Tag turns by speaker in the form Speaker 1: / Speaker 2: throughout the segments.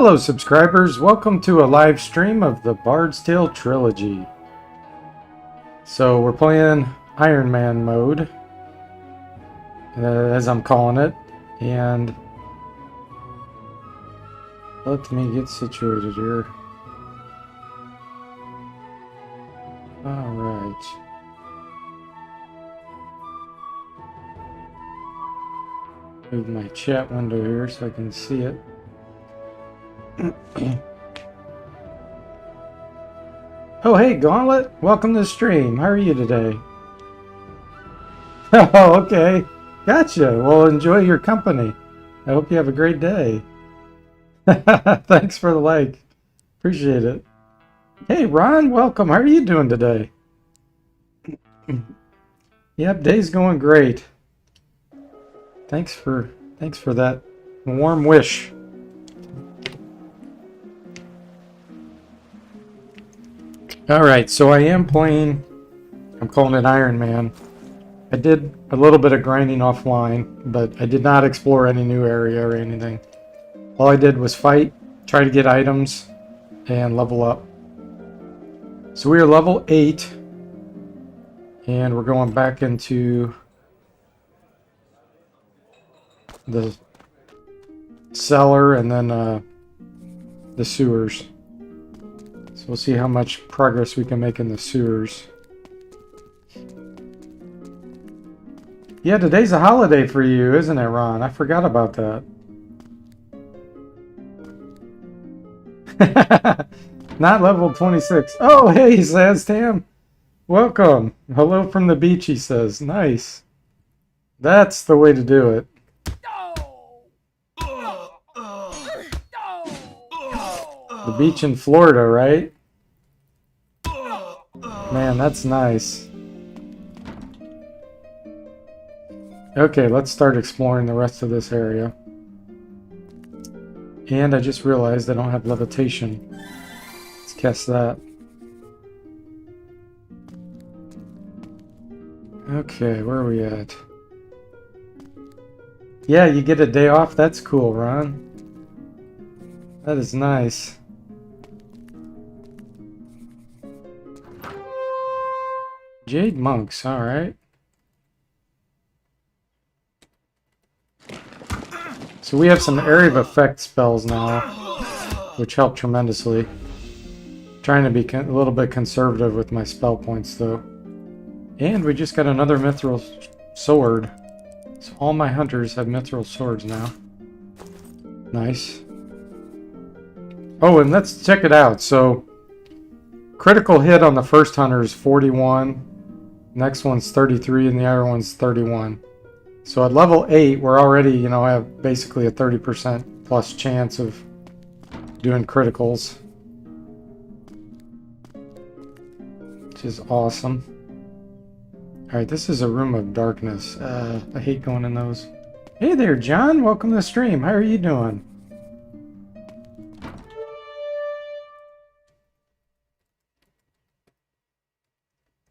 Speaker 1: Hello subscribers, welcome to a live stream of the Bard's Tale Trilogy. So we're playing Iron Man mode, as I'm calling it, and let me get situated here. Alright. Move my chat window here so I can see it. Oh, hey, Gauntlet. Welcome to the stream. How are you today? Oh, okay. Gotcha. Well, enjoy your company. I hope you have a great day. Thanks for the like. Appreciate it. Hey, Ron. Welcome. How are you doing today? Yep, day's going great. Thanks for that warm wish. Alright, so I am playing, I'm calling it Iron Man. I did a little bit of grinding offline, but I did not explore any new area or anything. All I did was fight, try to get items, and level up. So we are level 8, and we're going back into the cellar and then the sewers. So we'll see how much progress we can make in the sewers. Yeah, today's a holiday for you, isn't it, Ron? I forgot about that. Not level 26. Oh, hey, Zaztam. Welcome. Hello from the beach, he says. Nice. That's the way to do it. The beach in Florida, right? Man, that's nice. Okay, let's start exploring the rest of this area. And I just realized I don't have levitation. Let's cast that. Okay, where are we at? Yeah, you get a day off? That's cool, Ron. That is nice. Jade monks, alright. So we have some area of effect spells now, which help tremendously. Trying to be a little bit conservative with my spell points though. And we just got another mithril sword. So all my hunters have mithril swords now. Nice. Oh, and let's check it out. So critical hit on the first hunter is 41. Next one's 33 and the other one's 31. So at level 8, we're already, have basically a 30% plus chance of doing criticals. Which is awesome. Alright, this is a room of darkness. I hate going in those. Hey there, John. Welcome to the stream. How are you doing?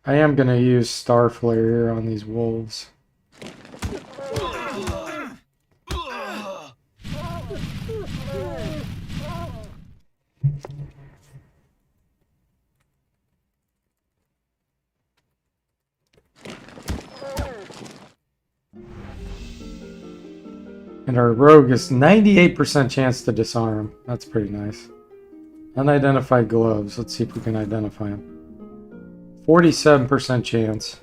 Speaker 1: I am going to use Starflare here on these wolves. And our rogue is 98% chance to disarm. That's pretty nice. Unidentified gloves. Let's see if we can identify them. 47% chance.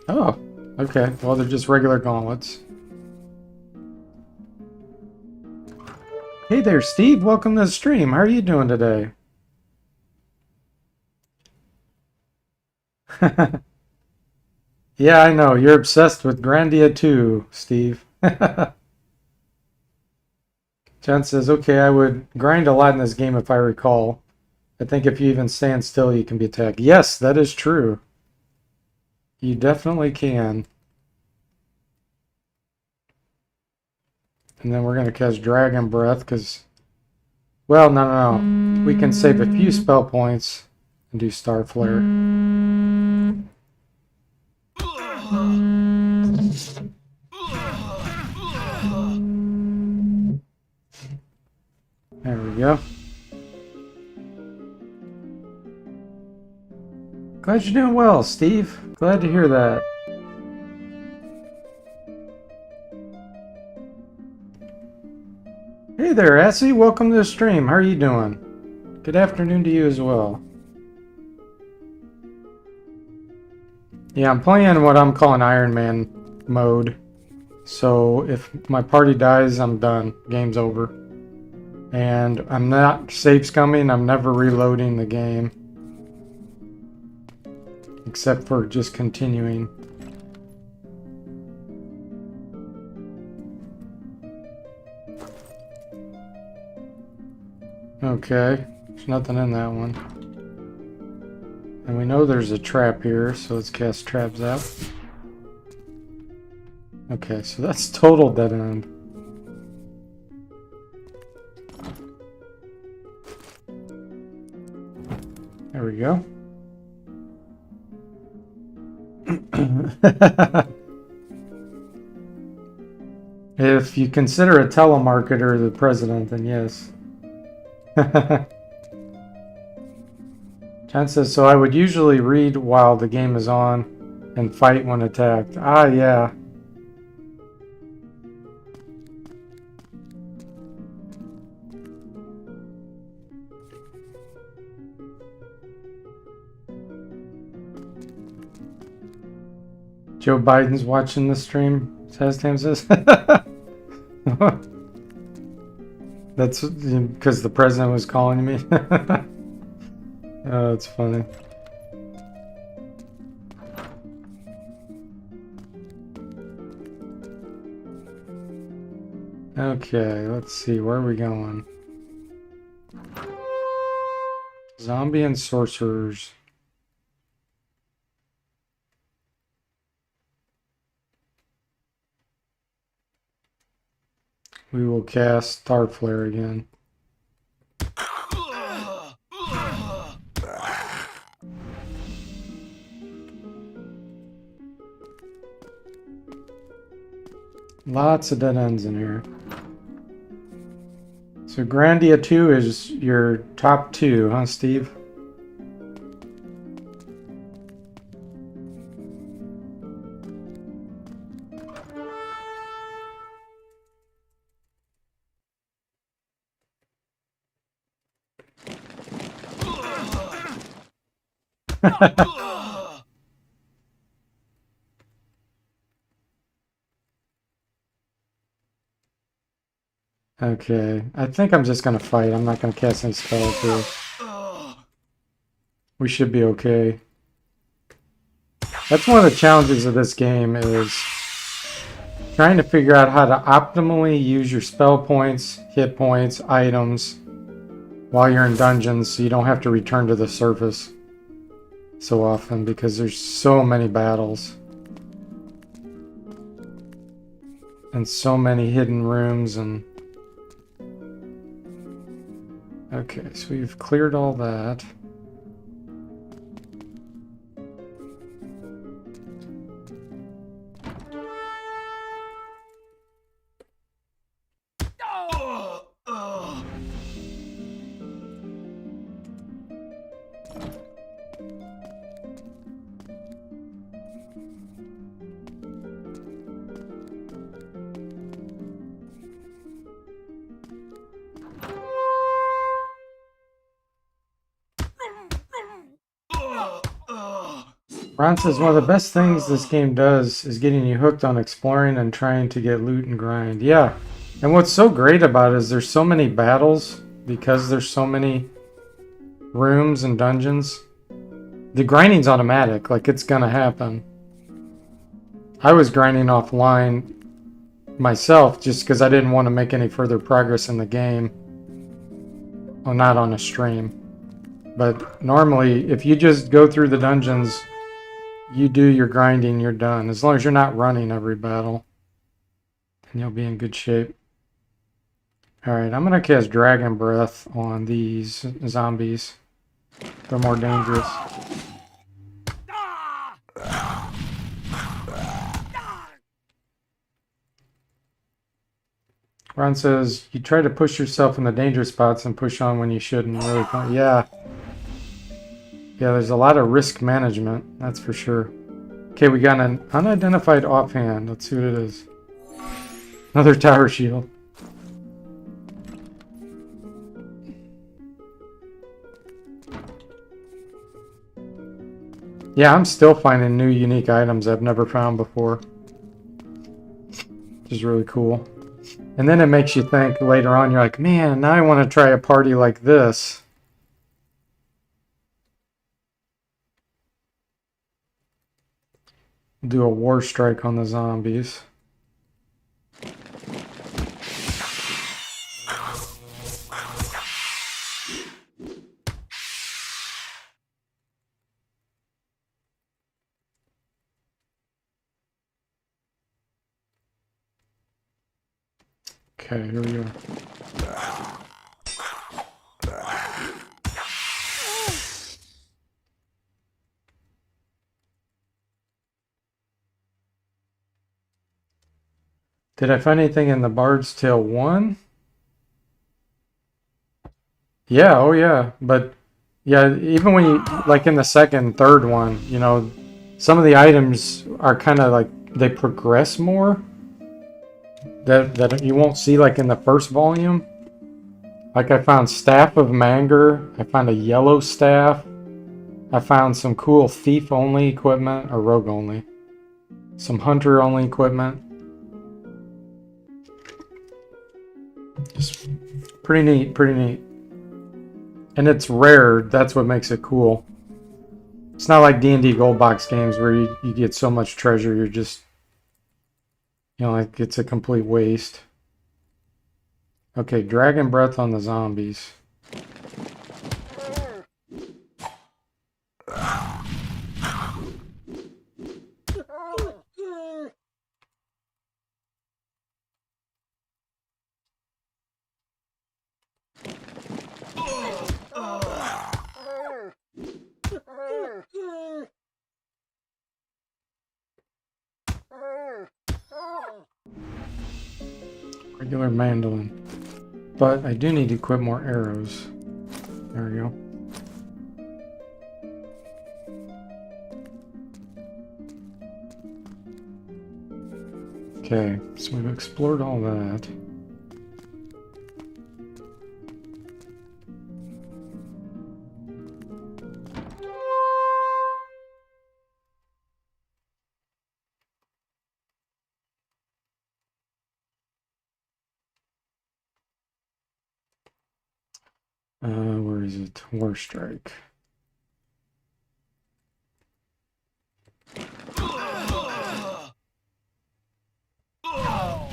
Speaker 1: Oh, okay. Well, they're just regular gauntlets. Hey there, Steve. Welcome to the stream. How are you doing today? Yeah, I know. You're obsessed with Grandia too, Steve. John says, okay, I would grind a lot in this game if I recall. I think if you even stand still, you can be attacked. Yes, that is true. You definitely can. And then we're going to cast Dragon Breath because... Well, no. We can save a few spell points and do Starflare. we go. Glad you're doing well, Steve. Glad to hear that. Hey there, Essie. Welcome to the stream. How are you doing? Good afternoon to you as well. Yeah, I'm playing what I'm calling Iron Man mode. So if my party dies, I'm done. Game's over. And I'm not save scumming. I'm never reloading the game. Except for just continuing. Okay, there's nothing in that one. And we know there's a trap here, so let's cast traps out. Okay, so that's total dead end. There we go. If you consider a telemarketer the president, then yes. John says, so I would usually read while the game is on and fight when attacked. Ah, yeah. Joe Biden's watching the stream, Saztam says. That's because the president was calling me. Oh, that's funny. Okay, let's see. Where are we going? Zombie and sorcerers. We will cast Star Flare again. Lots of dead ends in here. So Grandia 2 is your top 2, huh, Steve? Okay, I think I'm just gonna fight. I'm not gonna cast any spells here. We should be okay. That's one of the challenges of this game, is trying to figure out how to optimally use your spell points, hit points, items while you're in dungeons so you don't have to return to the surface so often, because there's so many battles and so many hidden rooms. And okay, so we've cleared all that. Ron says one of the best things this game does is getting you hooked on exploring and trying to get loot and grind. Yeah, and what's so great about it is there's so many battles, because there's so many rooms and dungeons. The grinding's automatic, like it's gonna happen. I was grinding offline myself just because I didn't want to make any further progress in the game. Well, not on a stream. But normally, if you just go through the dungeons, you do your grinding, you're done. As long as you're not running every battle, then you'll be in good shape. Alright, I'm going to cast Dragon Breath on these zombies. They're more dangerous. Ron says, you try to push yourself in the dangerous spots and push on when you shouldn't. Really fun. Yeah. Yeah, there's a lot of risk management, that's for sure. Okay, we got an unidentified offhand. Let's see what it is. Another tower shield. Yeah, I'm still finding new unique items I've never found before. Which is really cool. And then it makes you think later on, you're like, man, now I want to try a party like this. Do a war strike on the zombies. Okay, here we go. Did I find anything in the Bard's Tale 1? Yeah, oh yeah. But yeah, even when you, like in the second, third one, you know, some of the items are kind of like, they progress more. That you won't see like in the first volume. Like I found Staff of Manger. I found a yellow staff. I found some cool thief only equipment, or rogue only. Some hunter only equipment. Just pretty neat, pretty neat. And it's rare, that's what makes it cool. It's not like D&D gold box games where you get so much treasure, you're just, you know, like it's a complete waste. Okay, dragon breath on the zombies. Regular mandolin. But I do need to equip more arrows. There we go. Okay, so we've explored all that. Where is it? War strike.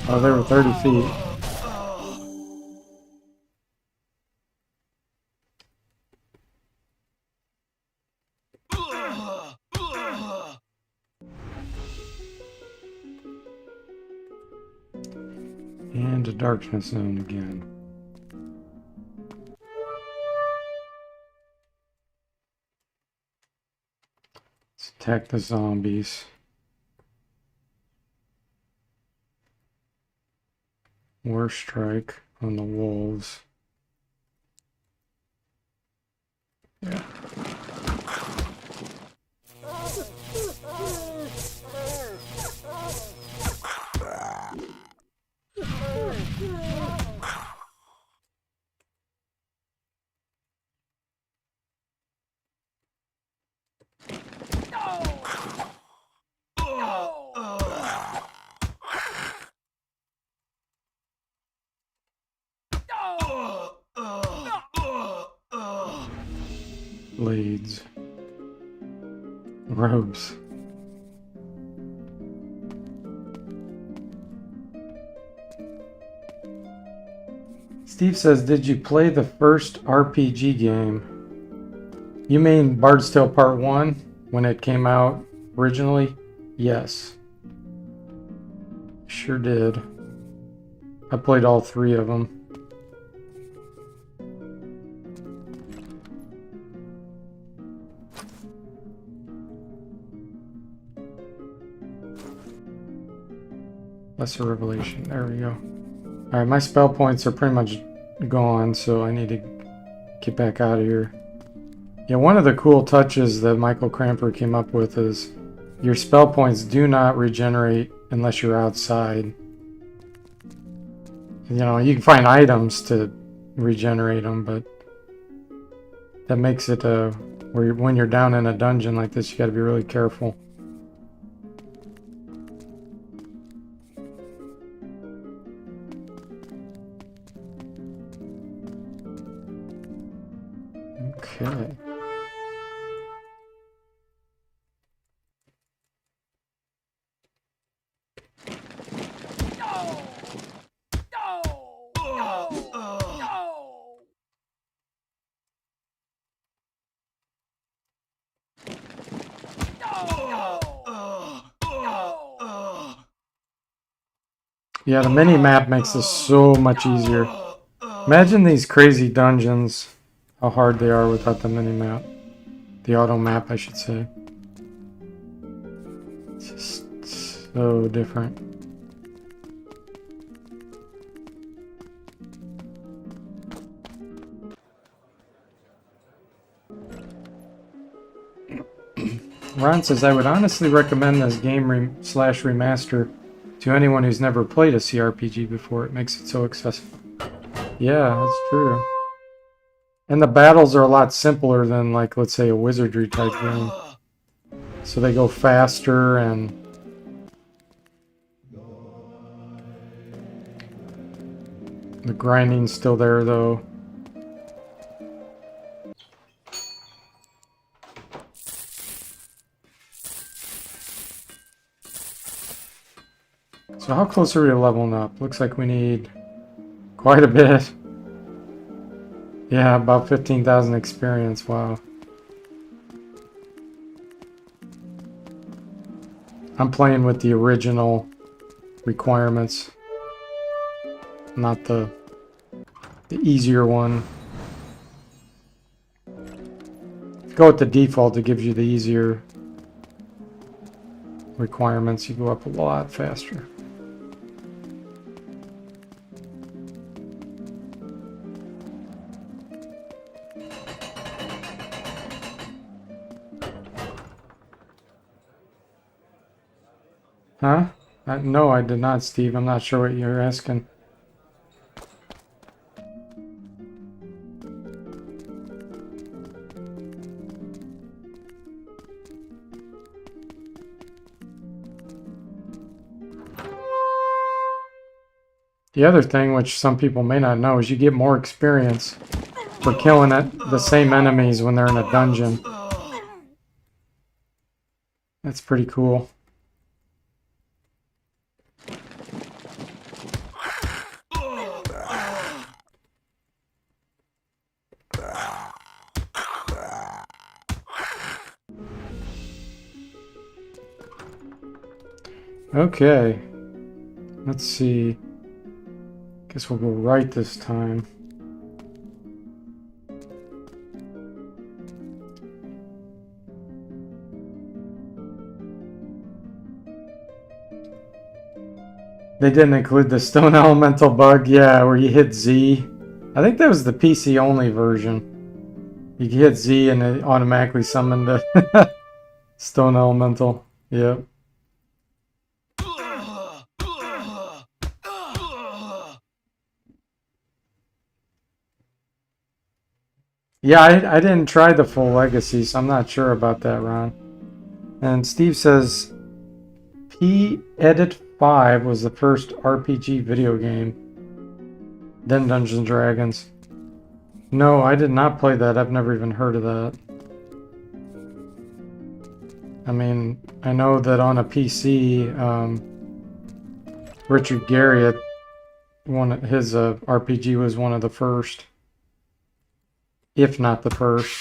Speaker 1: Oh, they were 30 feet. And a darkness zone again. Let's attack the zombies. War strike on the wolves. Yeah. Blades. Robes. Steve says, did you play the first RPG game? You mean Bard's Tale Part 1 when it came out originally? Yes. Sure did. I played all 3 of them. Lesser Revelation. There we go. Alright, my spell points are pretty much gone, so I need to get back out of here. Yeah, one of the cool touches that Michael Cramper came up with is your spell points do not regenerate unless you're outside. You know, you can find items to regenerate them, but that makes it where when you're down in a dungeon like this, you got to be really careful. Okay. Yeah, the mini-map makes this so much easier. Imagine these crazy dungeons, how hard they are without the mini-map. The auto-map, I should say. It's just so different. Ron says, I would honestly recommend this game slash remaster to anyone who's never played a CRPG before. It makes it so accessible. Yeah, that's true. And the battles are a lot simpler than, like, let's say, a wizardry type game. So they go faster, and the grinding's still there, though. So how close are we to leveling up? Looks like we need quite a bit. Yeah, about 15,000 experience. Wow. I'm playing with the original requirements, not the easier one. If you go with the default, it gives you the easier requirements. You go up a lot faster. Huh? No, I did not, Steve. I'm not sure what you're asking. The other thing, which some people may not know, is you get more experience for killing the same enemies when they're in a dungeon. That's pretty cool. Okay. Let's see. Guess we'll go right this time. They didn't include the stone elemental bug, yeah, where you hit Z. I think that was the PC only version. You hit Z and it automatically summoned the stone elemental. Yep. Yeah, I didn't try the full legacy, so I'm not sure about that, Ron. And Steve says, P-Edit 5 was the first RPG video game. Then Dungeons & Dragons. No, I did not play that. I've never even heard of that. I mean, I know that on a PC, Richard Garriott, his RPG was one of the first. If not the first.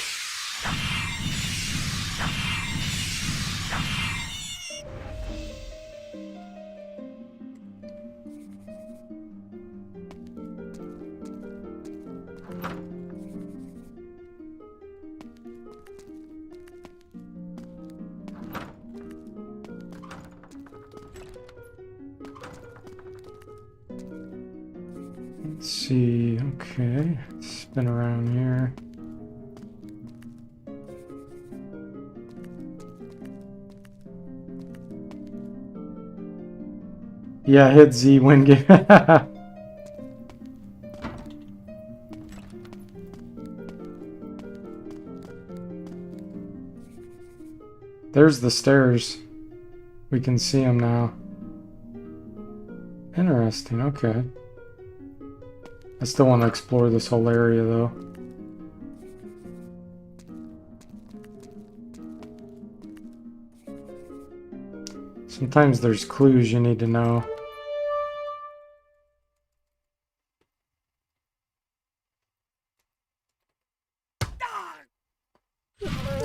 Speaker 1: Let's see. Okay. Spin around here. Yeah, hit Z when game. There's the stairs. We can see them now. Interesting, okay. I still want to explore this whole area though. Sometimes there's clues you need to know.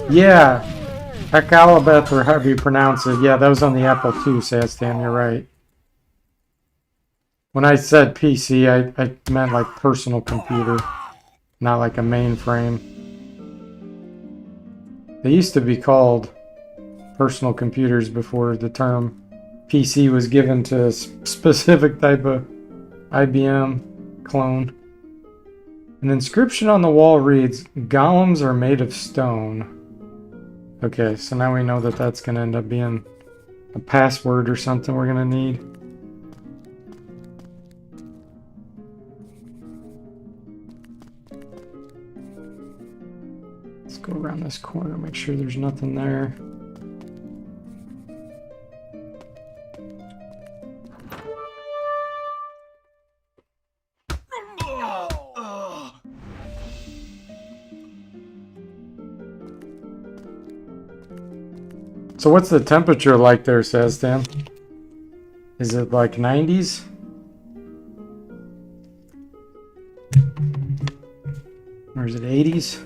Speaker 1: Yeah, Akalabeth, or however you pronounce it. Yeah, that was on the Apple II, Sastan, you're right. When I said PC, I meant like personal computer, not like a mainframe. They used to be called personal computers before the term PC was given to a specific type of IBM clone. An inscription on the wall reads, "Golems are made of stone." Okay, so now we know that that's going to end up being a password or something we're going to need. Let's go around this corner, make sure there's nothing there. So what's the temperature like there, Sastan? Is it like 90s? Or is it 80s?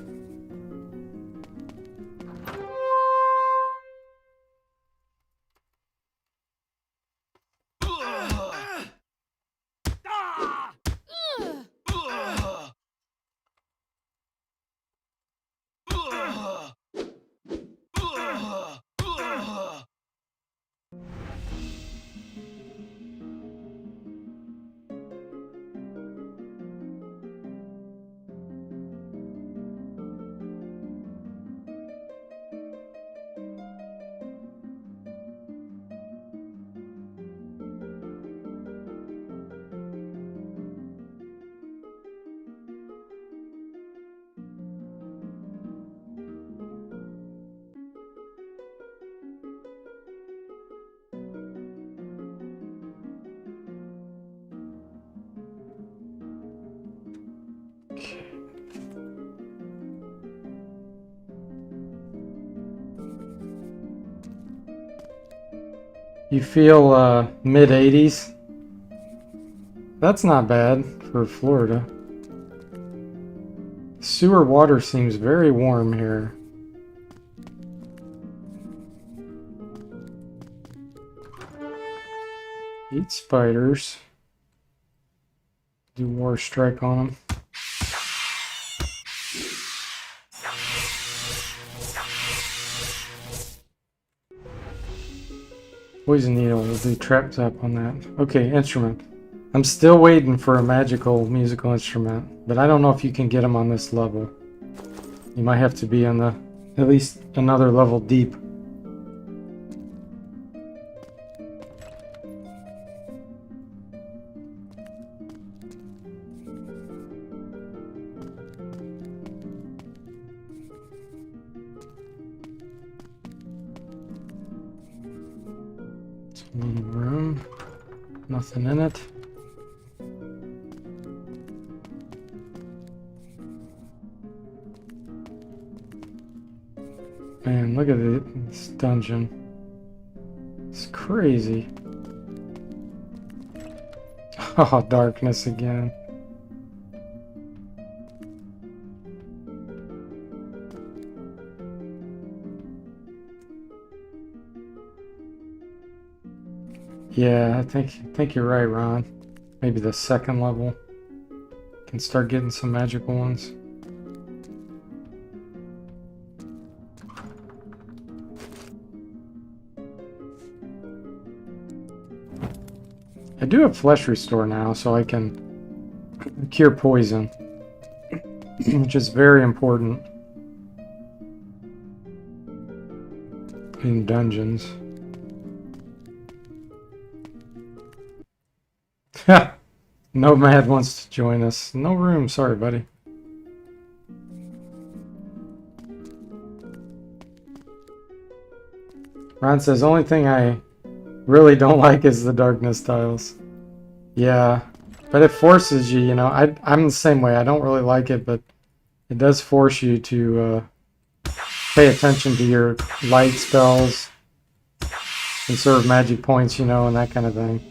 Speaker 1: You feel mid 80s? That's not bad for Florida. Sewer water seems very warm here. Eat spiders. Do war strike on them. Poison needle, we'll do trap tap on that. Okay, instrument. I'm still waiting for a magical musical instrument, but I don't know if you can get them on this level. You might have to be on the, at least another level deep. Room, nothing in it. Man, look at this dungeon. It's crazy. Oh, darkness again. Yeah, I think you're right, Ron. Maybe the second level can start getting some magical ones. I do have flesh restore now, so I can cure poison, which is very important in dungeons. Nomad wants to join us. No room, sorry, buddy. Ron says, only thing I really don't like is the darkness tiles. Yeah, but it forces you, you know. I'm the same way. I don't really like it, but it does force you to pay attention to your light spells, conserve magic points, you know, and that kind of thing.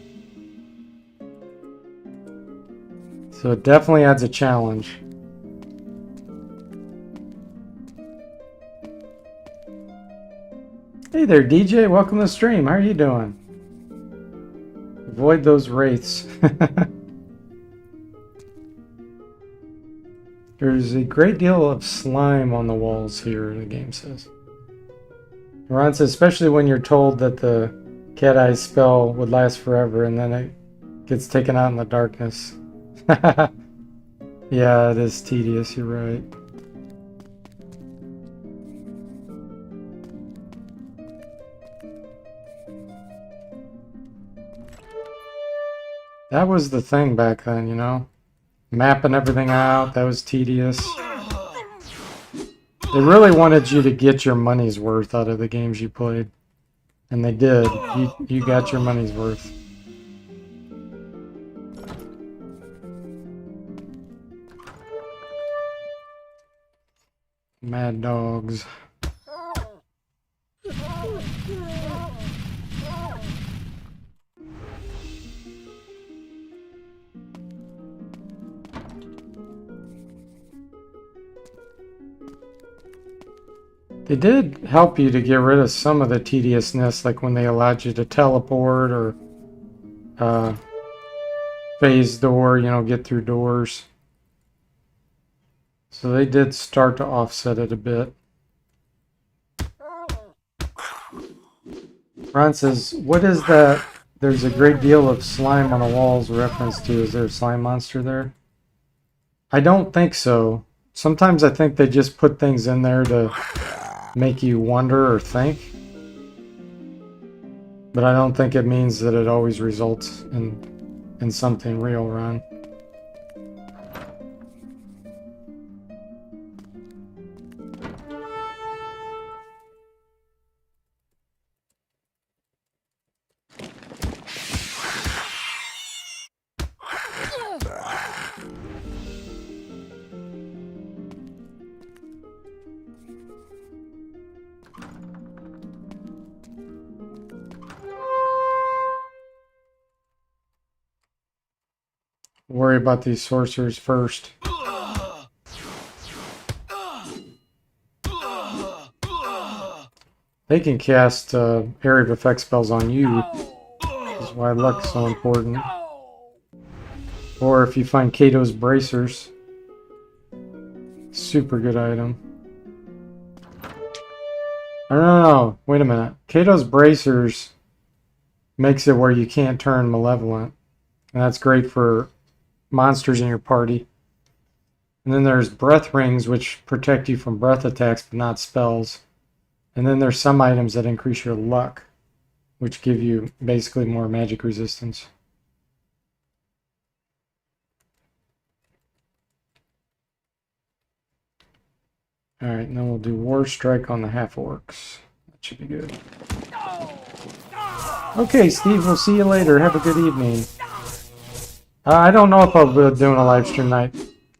Speaker 1: So it definitely adds a challenge. Hey there, DJ. Welcome to the stream. How are you doing? Avoid those wraiths. There's a great deal of slime on the walls here, the game says. Ron says, especially when you're told that the cat eyes spell would last forever and then it gets taken out in the darkness. Yeah, it is tedious, you're right. That was the thing back then, you know? Mapping everything out, that was tedious. They really wanted you to get your money's worth out of the games you played. And they did. You got your money's worth. Mad dogs. They did help you to get rid of some of the tediousness, like when they allowed you to teleport or phase door, you know, get through doors. So they did start to offset it a bit. Ron says, what is that? There's a great deal of slime on the walls reference to. Is there a slime monster there? I don't think so. Sometimes I think they just put things in there to make you wonder or think. But I don't think it means that it always results in something real, Ron. Worry about these sorcerers first. They can cast area of effect spells on you. That's why luck's so important. Or if you find Kato's bracers. Super good item. No. Wait a minute. Kato's bracers makes it where you can't turn malevolent. And that's great for monsters in your party. And then there's breath rings, which protect you from breath attacks but not spells. And then there's some items that increase your luck, which give you basically more magic resistance. Alright, and then we'll do War Strike on the half-orcs. That should be good. Okay, Steve, we'll see you later. Have a good evening. I don't know if I'll be doing a live stream night.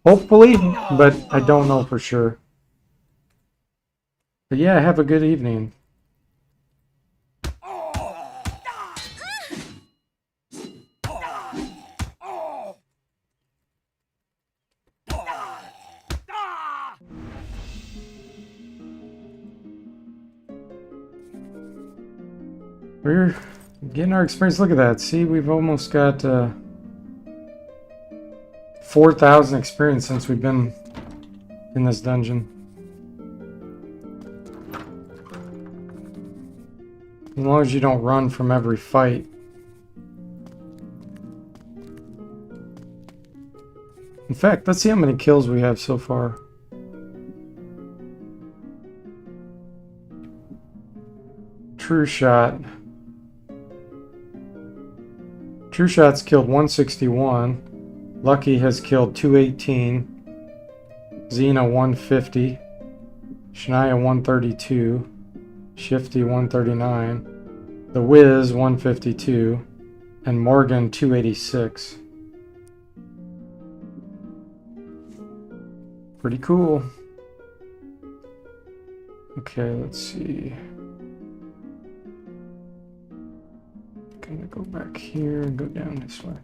Speaker 1: Hopefully, but I don't know for sure. But yeah, have a good evening. We're getting our experience. Look at that. See, we've almost got 4,000 experience since we've been in this dungeon. As long as you don't run from every fight. In fact, let's see how many kills we have so far. True Shot. True Shot's killed 161. Lucky has killed 218. Xena 150. Shania 132. Shifty 139. The Wiz 152. And Morgan 286. Pretty cool. Okay, let's see. Gonna go back here and go down this way.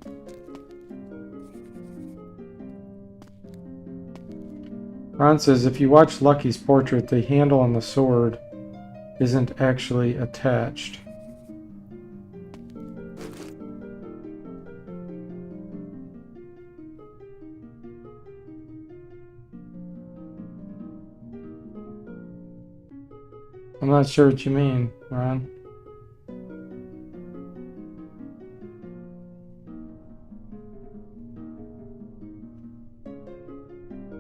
Speaker 1: Ron says, if you watch Lucky's portrait, the handle on the sword isn't actually attached. I'm not sure what you mean, Ron.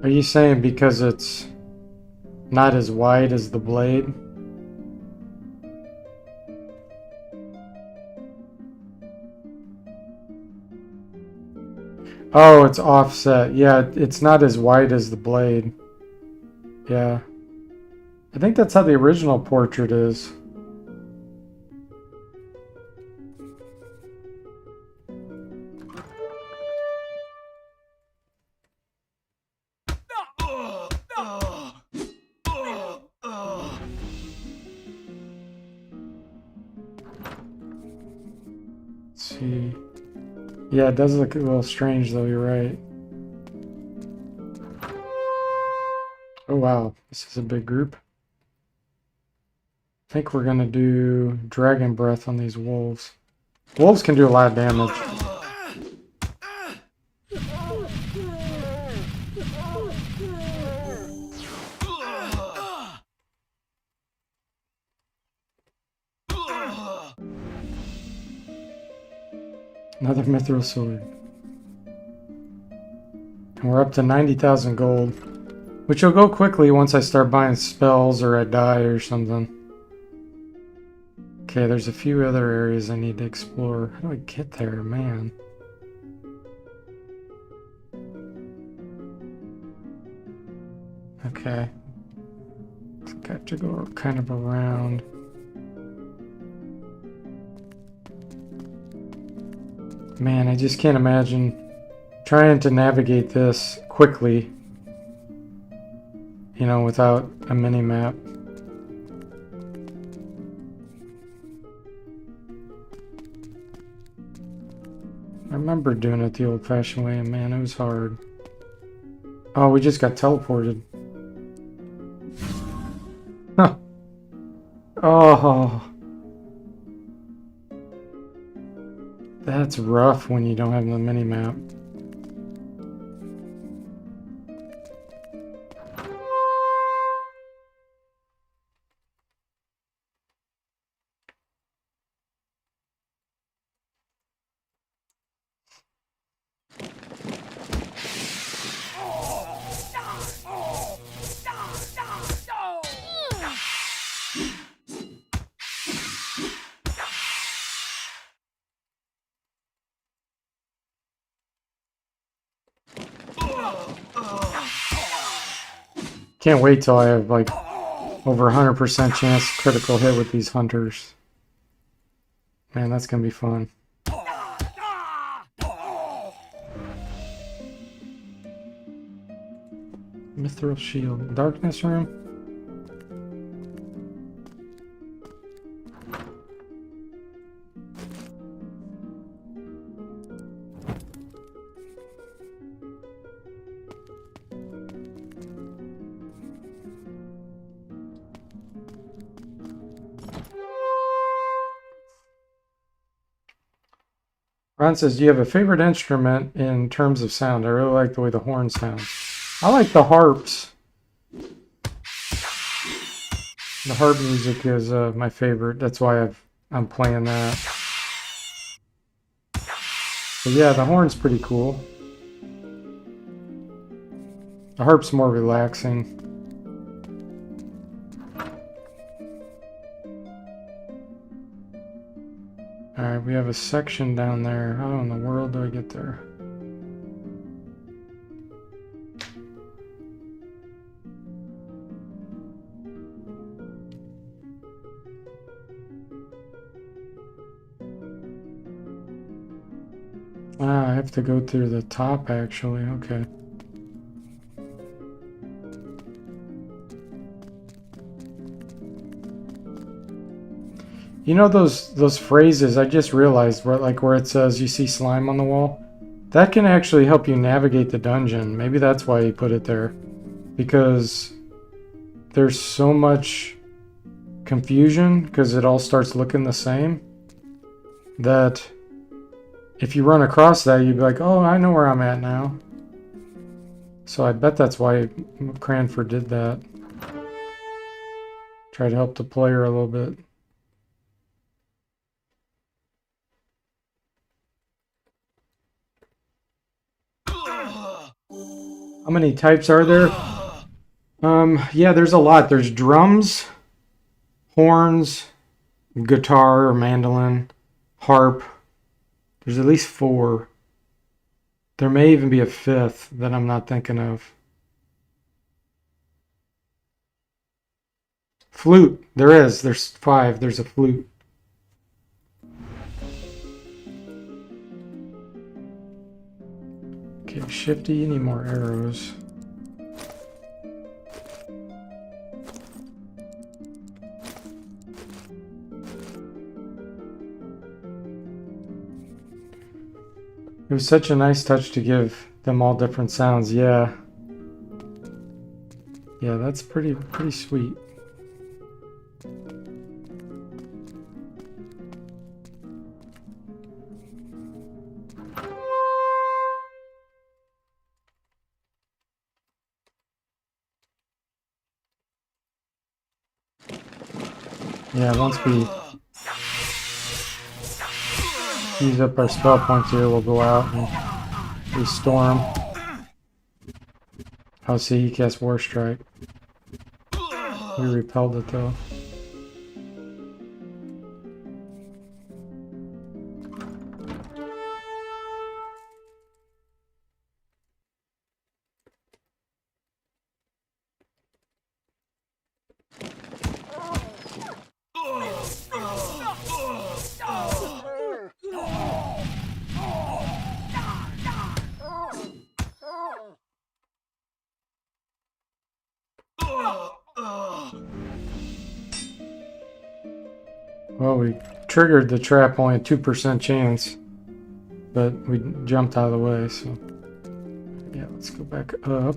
Speaker 1: Are you saying because it's not as wide as the blade? Oh, it's offset. Yeah, it's not as wide as the blade. Yeah. I think that's how the original portrait is. Let's see. Yeah, it does look a little strange though, you're right. Oh wow, this is a big group. I think we're gonna do Dragon Breath on these wolves. Wolves can do a lot of damage. Another mithril sword. And we're up to 90,000 gold, which will go quickly once I start buying spells or I die or something. Okay, there's a few other areas I need to explore. How do I get there, man? Okay. Got to go kind of around. Man, I just can't imagine trying to navigate this quickly, you know, without a mini-map. I remember doing it the old-fashioned way, and man, it was hard. Oh, we just got teleported. Huh. Oh. That's rough when you don't have the mini-map. Can't wait till I have like over 100% chance critical hit with these hunters. Man, that's gonna be fun. Mithril shield. Darkness room? Ron says, do you have a favorite instrument in terms of sound? I really like the way the horn sounds. I like the harps. The harp music is my favorite. That's why I'm playing that. But yeah, the horn's pretty cool. The harp's more relaxing. Alright, we have a section down there. How in the world do I get there? Ah, I have to go through the top actually, okay. You know those phrases I just realized where it says you see slime on the wall? That can actually help you navigate the dungeon. Maybe that's why he put it there. Because there's so much confusion because it all starts looking the same that if you run across that, you'd be like, oh, I know where I'm at now. So I bet that's why Cranford did that. Try to help the player a little bit. How many types are there? Yeah, there's a lot. There's drums, horns, guitar or mandolin, harp. There's at least 4. There may even be a 5th that I'm not thinking of. Flute. There is. There's 5. There's a flute. Okay, Shifty, you need more arrows. It was such a nice touch to give them all different sounds. Yeah. Yeah, that's pretty sweet. Yeah, once we use up our spell points here, we'll go out and restore him. Oh, see, he cast War Strike. We repelled it though. Well, we triggered the trap, only a 2% chance, but we jumped out of the way, so yeah, let's go back up.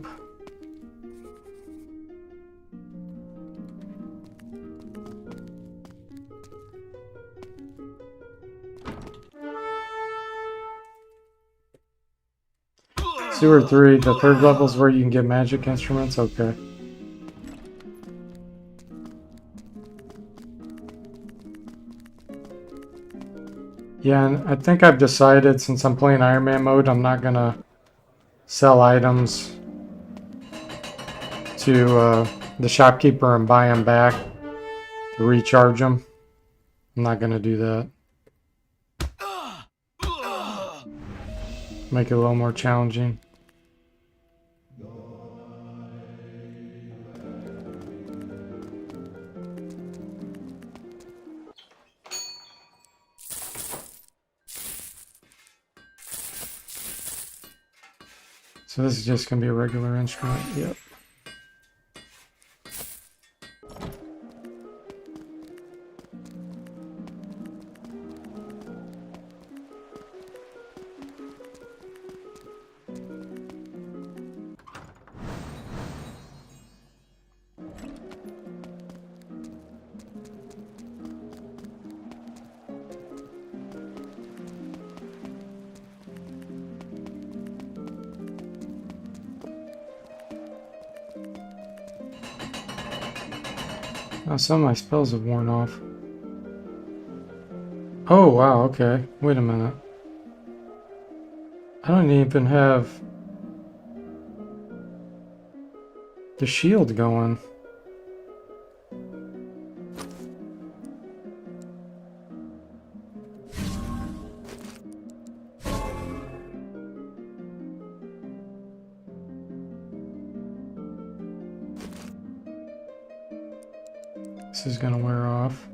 Speaker 1: Sewer 3, the 3rd level is where you can get magic instruments? Okay. Yeah, and I think I've decided, since I'm playing Iron Man mode, I'm not gonna sell items to the shopkeeper and buy them back to recharge them. I'm not gonna do that. Make it a little more challenging. So this is just going to be a regular instrument. Yep. Oh, some of my spells have worn off. Oh, wow, okay. Wait a minute. I don't even have... the shield going? This is gonna wear off.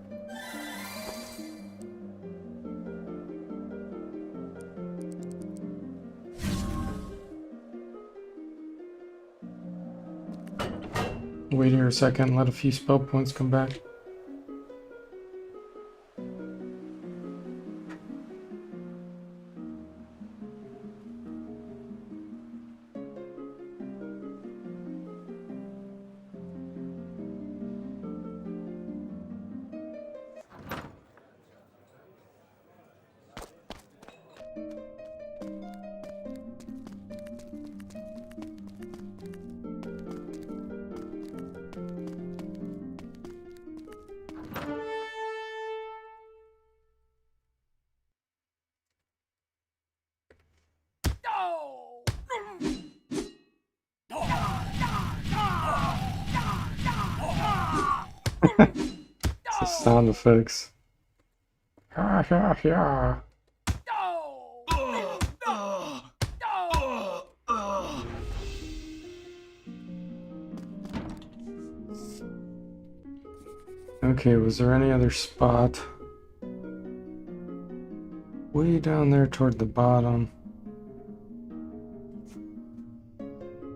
Speaker 1: Wait here a second, let a few spell points come back. Sound effects. Yeah. Okay, was there any other spot? Way down there toward the bottom.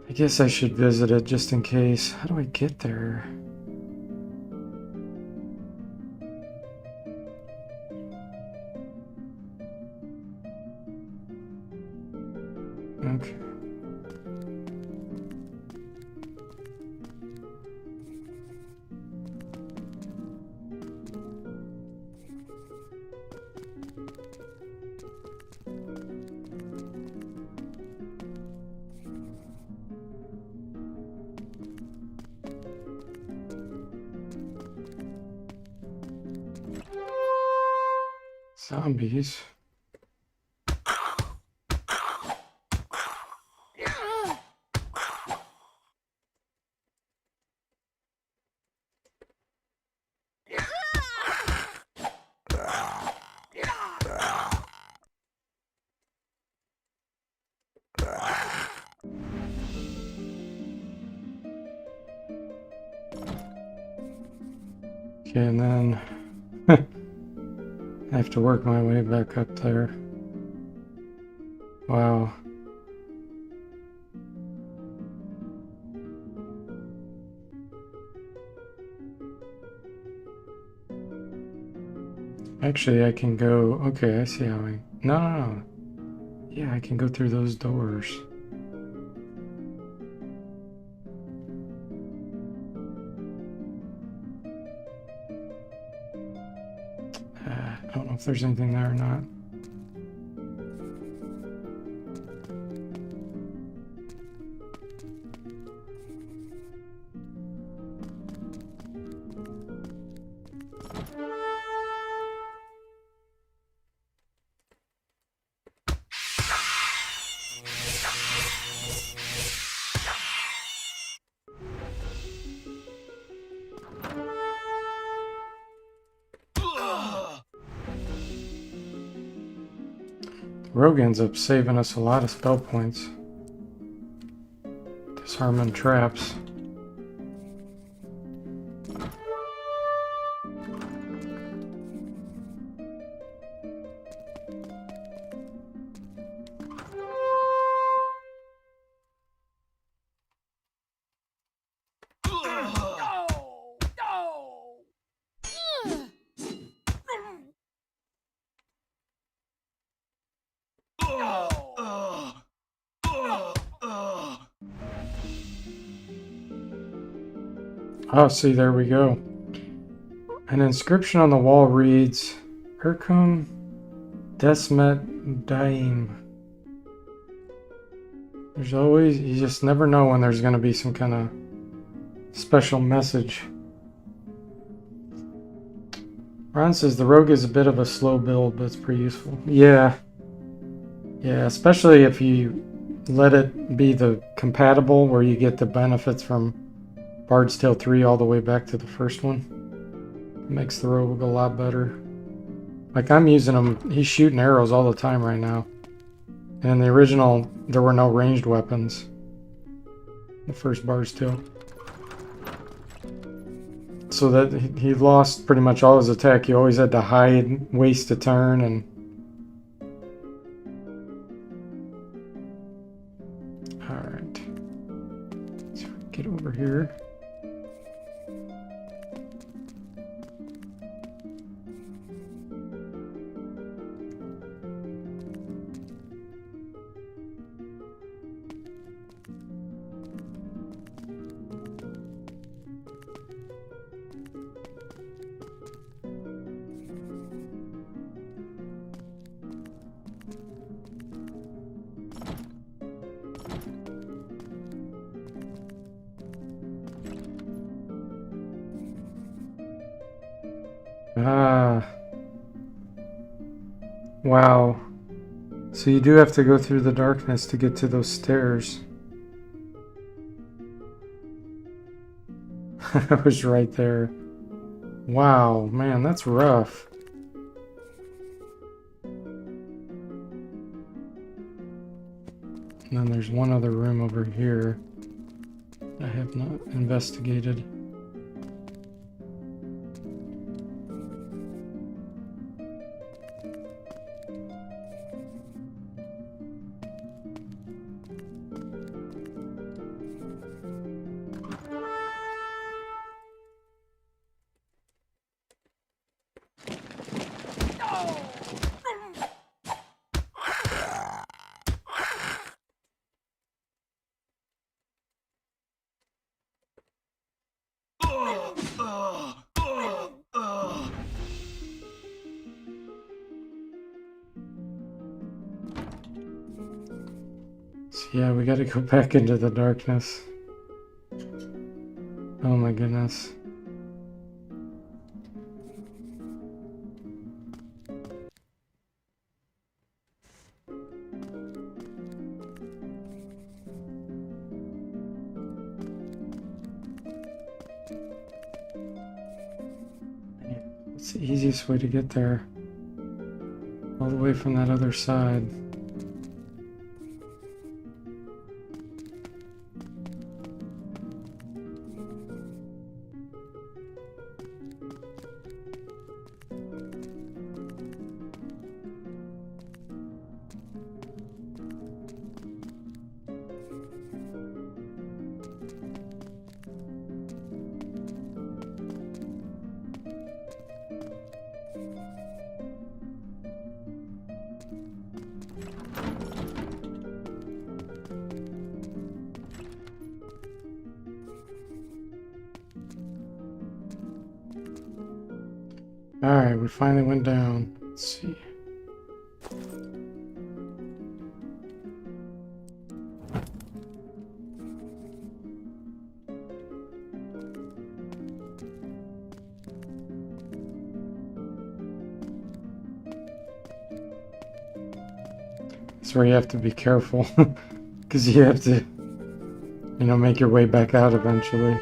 Speaker 1: I guess I should visit it just in case. How do I get there? Okay. Zombies. Okay, and then I have to work my way back up there. Wow. Actually, I can go... Okay, I see how I... No. Yeah, I can go through those doors. I don't know if there's anything there or not. Rogue ends up saving us a lot of spell points. Disarming traps. Oh, see, there we go. An inscription on the wall reads, Urkum Desmet Daim. There's always, you just never know when there's going to be some kind of special message. Ron says the rogue is a bit of a slow build, but it's pretty useful. Yeah, especially if you let it be the compatible where you get the benefits from Bard's Tale 3 all the way back to the first one. It makes the rogue a lot better. Like, I'm using him, he's shooting arrows all the time right now. And in the original, there were no ranged weapons. The first Bard's Tale. So that he lost pretty much all his attack. He always had to hide, waste a turn, and... Alright. Let's get over here. Ah. Wow. So you do have to go through the darkness to get to those stairs. I was right there. Wow, man, that's rough. And then there's one other room over here I have not investigated. So yeah, we gotta go back into the darkness. Oh my goodness. It's the easiest way to get there. All the way from that other side. Alright, we finally went down. Let's see. That's where you have to be careful. Because you have to, you know, make your way back out eventually.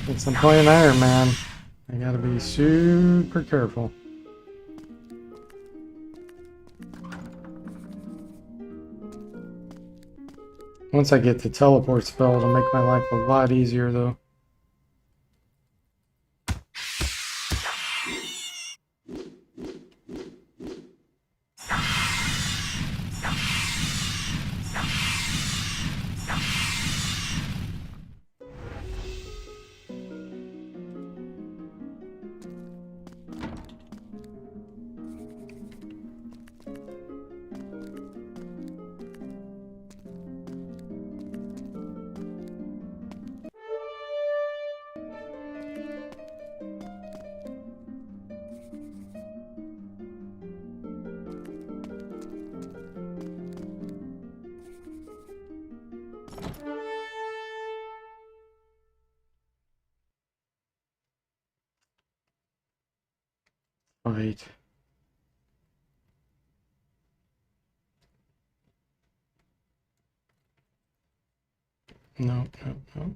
Speaker 1: Since I'm playing Iron Man, I gotta be super careful. Once I get the teleport spell, it'll make my life a lot easier though. Right. no, no, no.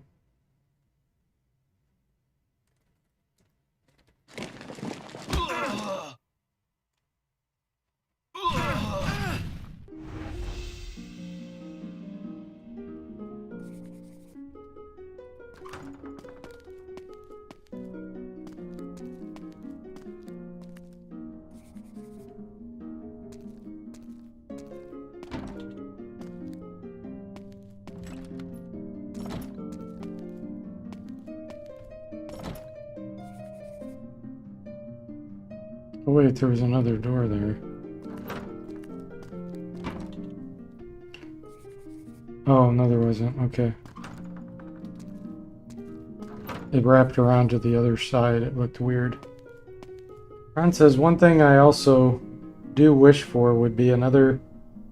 Speaker 1: Oh wait, there was another door there. Oh, no, there wasn't. Okay. It wrapped around to the other side. It looked weird. Ron says, one thing I also do wish for would be another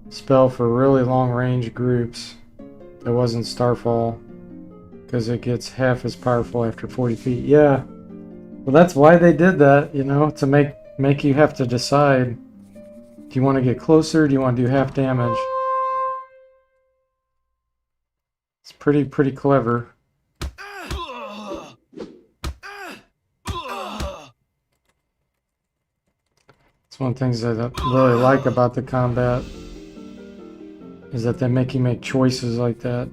Speaker 1: spell for really long range groups that wasn't Starfall, because it gets half as powerful after 40 feet. Yeah. Well, that's why they did that, you know, to make you have to decide, do you want to get closer, do you want to do half damage? It's pretty clever. It's one of the things that I really like about the combat, is that they make you make choices like that.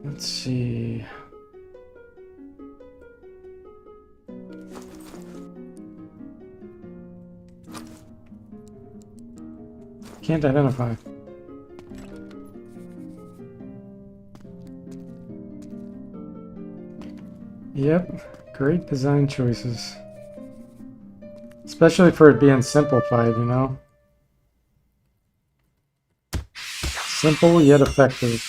Speaker 1: Let's see. Can't identify. Yep, great design choices. Especially for it being simplified, you know? Simple yet effective.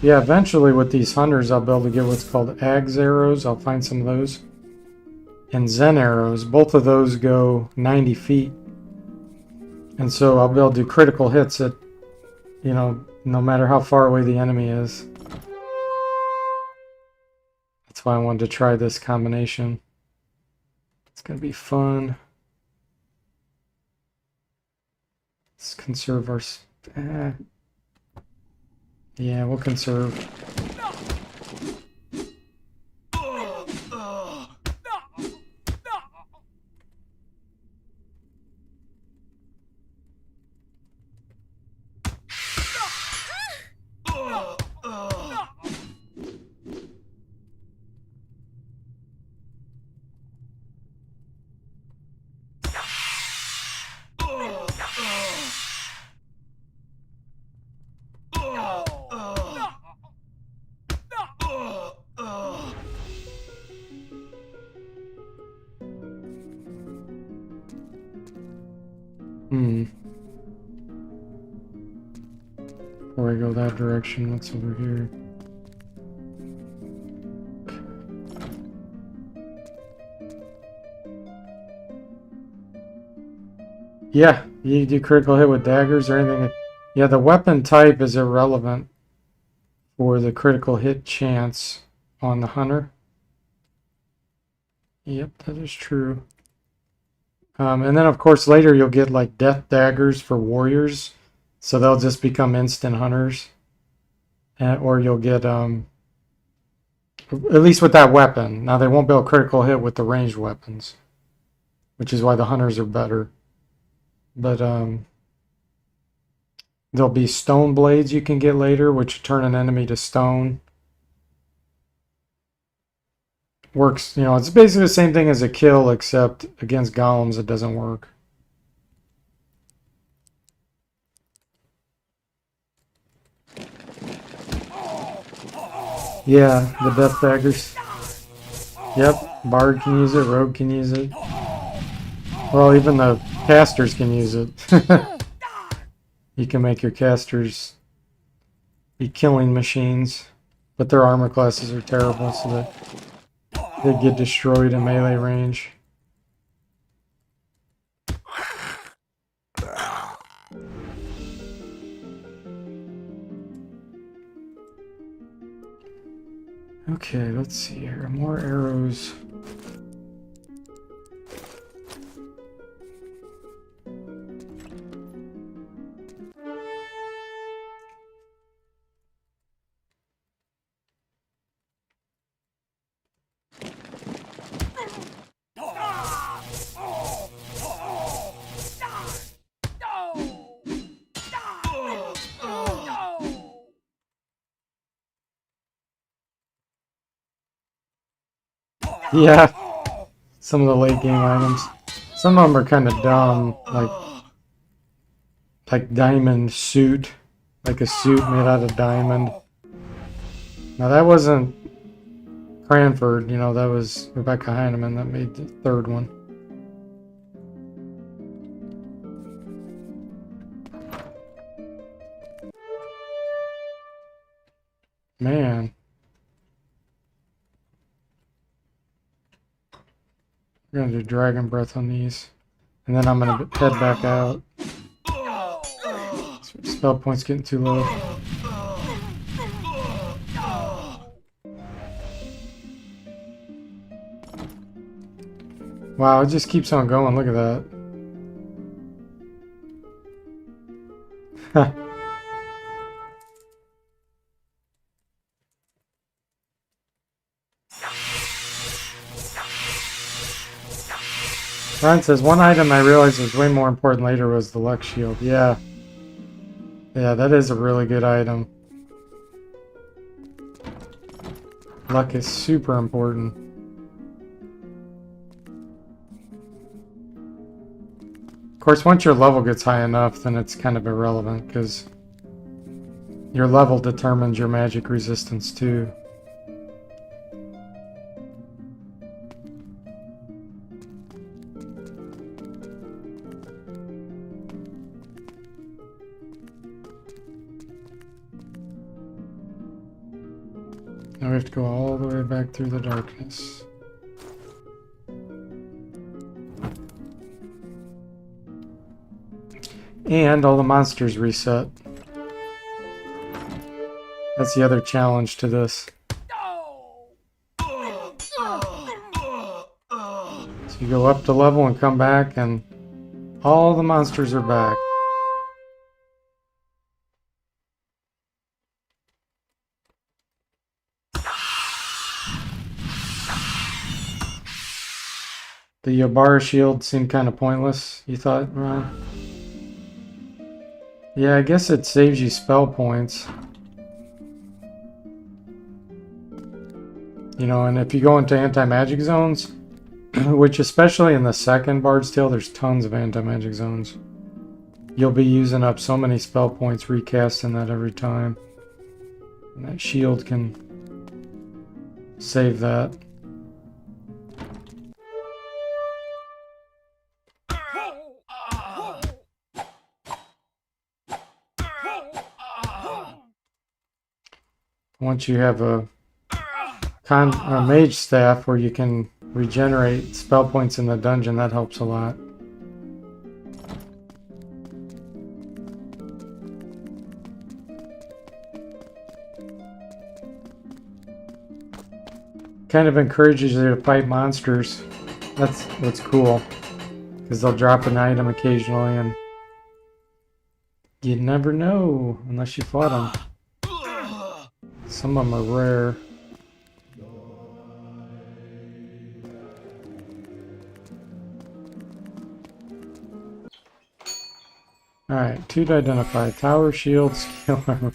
Speaker 1: Yeah, eventually with these hunters I'll be able to get what's called Ags arrows. I'll find some of those. And Zen arrows. Both of those go 90 feet. And so I'll be able to do critical hits at, you know, no matter how far away the enemy is. That's why I wanted to try this combination. It's going to be fun. Let's conserve our... yeah, we'll conserve. Before I go that direction, what's over here? Yeah, you do critical hit with daggers or anything. Yeah, the weapon type is irrelevant for the critical hit chance on the hunter. Yep, that is true. And then, of course, later you'll get like death daggers for warriors. So they'll just become instant hunters. Or you'll get, at least with that weapon. Now, they won't be able to critical hit with the ranged weapons, which is why the hunters are better. But there'll be stone blades you can get later, which turn an enemy to stone. Works, you know, it's basically the same thing as a kill, except against golems it doesn't work. Yeah, the death daggers. Yep, Bard can use it, Rogue can use it. Well, even the casters can use it. You can make your casters be killing machines, but their armor classes are terrible, so that they get destroyed in melee range. Okay, let's see here. More arrows. Yeah, some of the late game items. Some of them are kind of dumb, like diamond suit, like a suit made out of diamond. Now that wasn't Cranford, you know, that was Rebecca Heineman that made the third one. Man. We're gonna do Dragon Breath on these. And then I'm gonna head back out. Spell points getting too low. Wow, it just keeps on going. Look at that. Ryan says, one item I realized was way more important later was the luck shield. Yeah. Yeah, that is a really good item. Luck is super important. Of course, once your level gets high enough, then it's kind of irrelevant, because your level determines your magic resistance too. Now we have to go all the way back through the darkness. And all the monsters reset. That's the other challenge to this. So you go up the level and come back and all the monsters are back. The Yobara shield seemed kind of pointless, you thought, Ron? Yeah, I guess it saves you spell points. You know, and if you go into anti-magic zones, which especially in the second Bard's Tale, there's tons of anti-magic zones. You'll be using up so many spell points recasting that every time. And that shield can save that. Once you have a mage staff where you can regenerate spell points in the dungeon, that helps a lot. Kind of encourages you to fight monsters. That's what's cool, because they'll drop an item occasionally and you never know unless you fought them. Some of them are rare. Alright, 2 to identify. Tower, shield, skill, armor.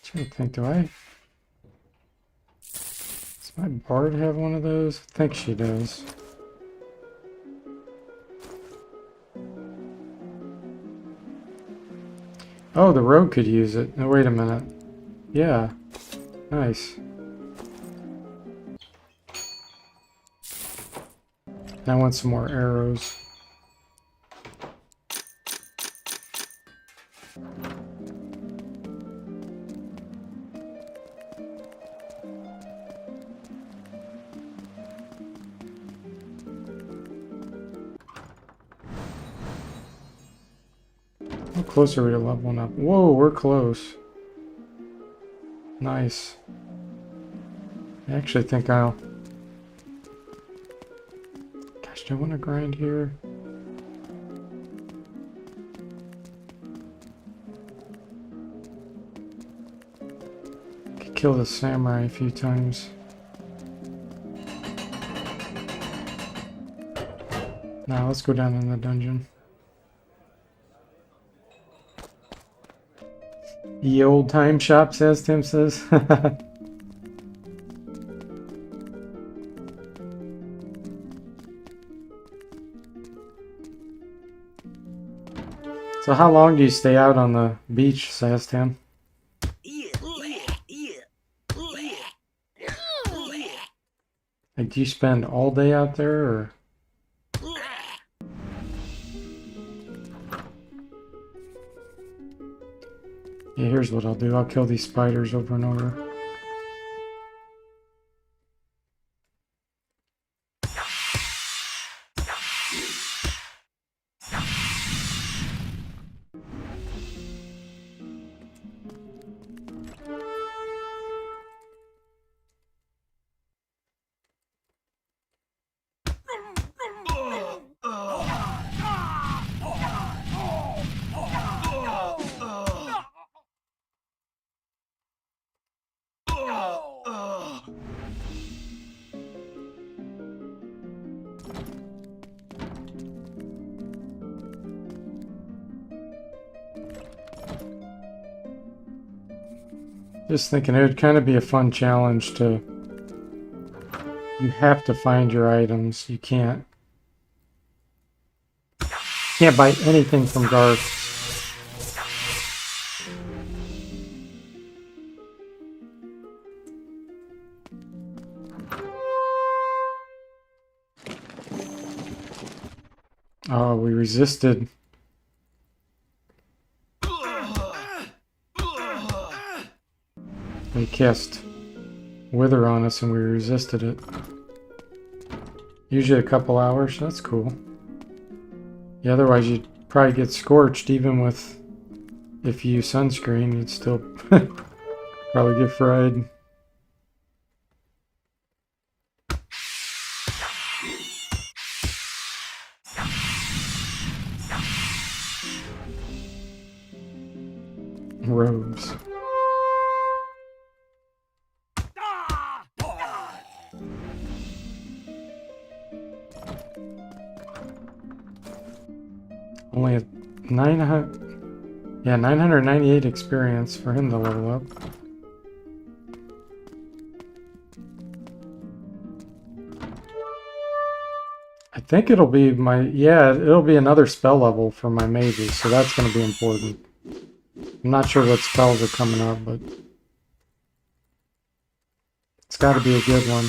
Speaker 1: Trying to think, does my bard have one of those? I think she does. Oh, the rogue could use it. Now, wait a minute. Yeah. Nice. I want some more arrows. How close are we to leveling up? Whoa, we're close. Nice. I actually think I'll... Gosh, do I want to grind here? Could kill the samurai a few times. Now let's go down in the dungeon. Ye old time shops, as Tim says. So how long do you stay out on the beach, says Tim? Like, do you spend all day out there, or? Yeah, here's what I'll do. I'll kill these spiders over and over. Just thinking it would kind of be a fun challenge to... You have to find your items. You can't buy anything from Garth. Oh, we resisted. They cast Wither on us and we resisted it. Usually a couple hours, that's cool. Yeah, otherwise you'd probably get scorched even with... If you use sunscreen, you'd still probably get fried. Robes. Only a 900, yeah, 998 experience for him to level up. I think it'll be my, yeah, it'll be another spell level for my mages, so that's going to be important. I'm not sure what spells are coming up, but it's got to be a good one.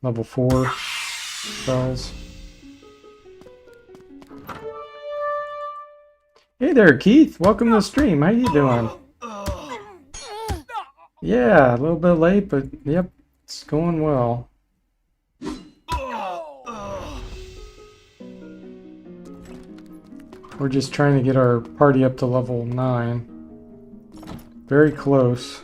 Speaker 1: Level 4 spells. Hey there, Keith. Welcome to the stream. How you doing? Yeah, a little bit late, but yep, it's going well. We're just trying to get our party up to level 9. Very close.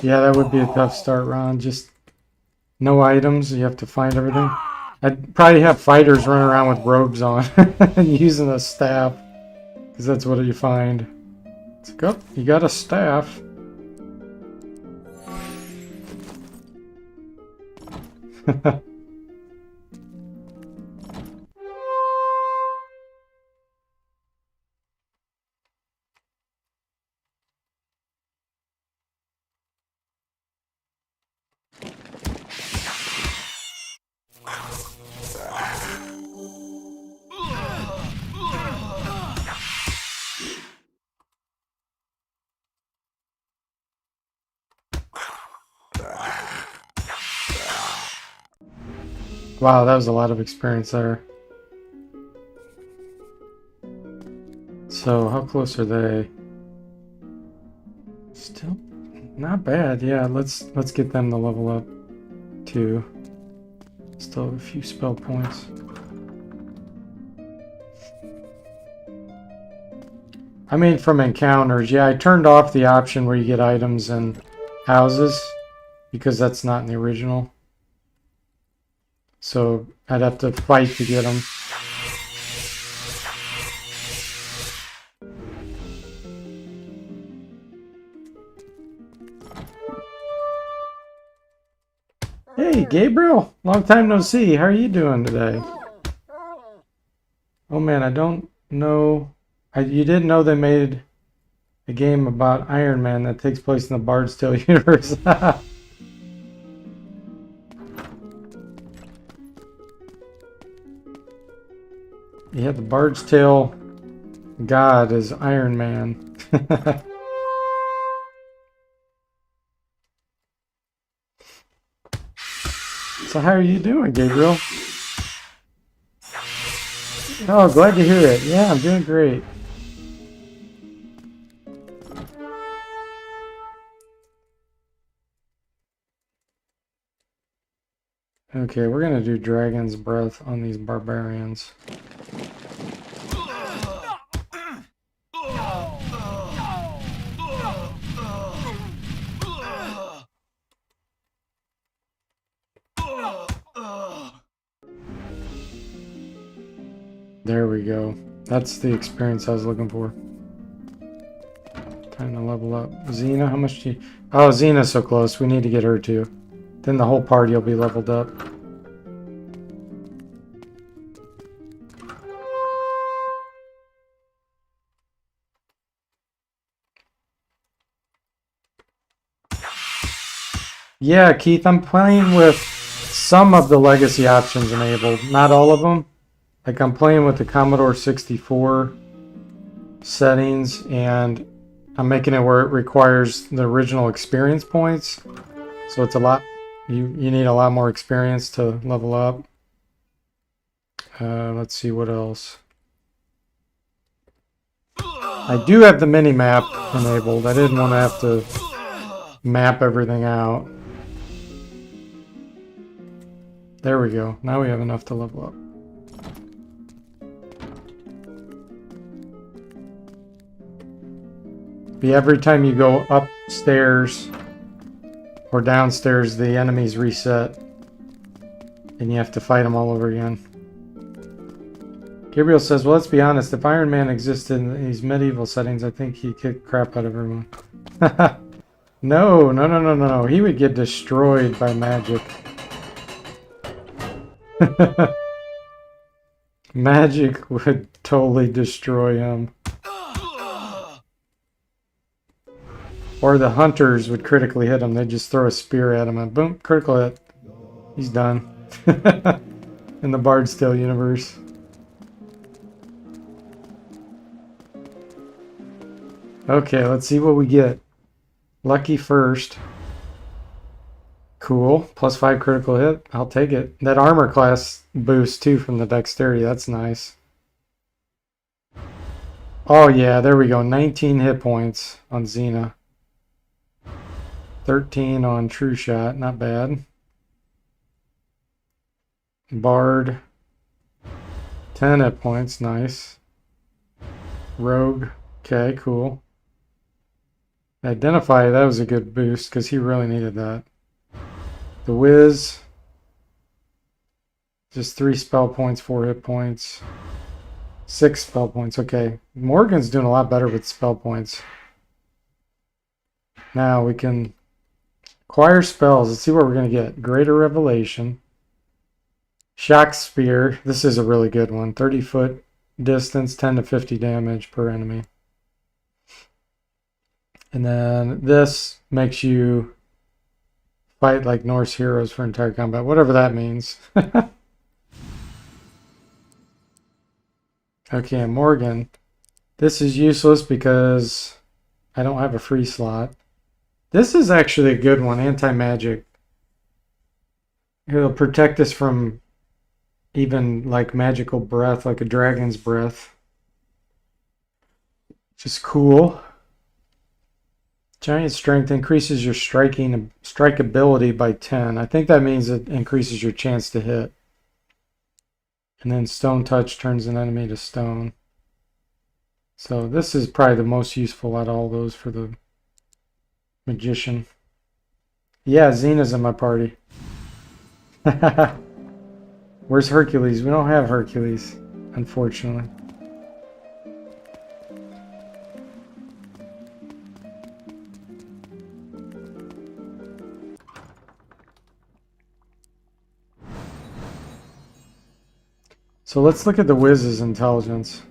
Speaker 1: Yeah, that would be a tough start, Ron. Just no items. You have to find everything. I'd probably have fighters run around with robes on and using a staff, because that's what you find. It's like, oh, you got a staff. Wow, that was a lot of experience there. So, how close are they? Still not bad. Yeah, let's get them to level up too. Still have a few spell points. I mean, from encounters, yeah, I turned off the option where you get items and houses because that's not in the original. So I'd have to fight to get them. Hey, Gabriel! Long time no see. How are you doing today? Oh man, I don't know. You did know they made a game about Iron Man that takes place in the Bard's Tale universe. Yeah, the Bard's Tale god is Iron Man. So how are you doing, Gabriel? Oh, glad to hear it. Yeah, I'm doing great. Okay, we're gonna do Dragon's Breath on these barbarians. There we go. That's the experience I was looking for. Time to level up. Xena, how much do you... Oh, Xena's so close. We need to get her too. Then the whole party will be leveled up. Yeah, Keith, I'm playing with some of the legacy options enabled. Not all of them. Like I'm playing with the Commodore 64 settings and I'm making it where it requires the original experience points. So it's a lot, you need a lot more experience to level up. Let's see what else. I do have the mini map enabled. I didn't want to have to map everything out. There we go. Now we have enough to level up. But every time you go upstairs or downstairs, the enemies reset. And you have to fight them all over again. Gabriel says, well, let's be honest. If Iron Man existed in these medieval settings, I think he'd kick crap out of everyone. No. He would get destroyed by magic. Magic would totally destroy him. Or the hunters would critically hit him. They'd just throw a spear at him and boom, critical hit. He's done. In the Bard's Tale universe. Okay, let's see what we get. Lucky first. Cool. +5 critical hit. I'll take it. That armor class boost too from the dexterity. That's nice. Oh yeah, there we go. 19 hit points on Xena. 13 on True Shot. Not bad. Bard. 10 hit points. Nice. Rogue. Okay, cool. Identify, that was a good boost because he really needed that. The Wiz. Just 3 spell points, 4 hit points. 6 spell points. Okay. Morgan's doing a lot better with spell points. Now we can acquire spells. Let's see what we're going to get. Greater Revelation. Shock Spear. This is a really good one. 30-foot distance, 10 to 50 damage per enemy. And then this makes you fight like Norse heroes for entire combat. Whatever that means. Okay, Morgan. This is useless because I don't have a free slot. This is actually a good one. Anti-magic. It'll protect us from even like magical breath, like a dragon's breath. Just cool. Giant strength increases your strike ability by 10. I think that means it increases your chance to hit. And then stone touch turns an enemy to stone. So this is probably the most useful out of all those for the magician. Yeah, Xena's in my party. Where's Hercules? We don't have Hercules, unfortunately. So let's look at the Wiz's intelligence.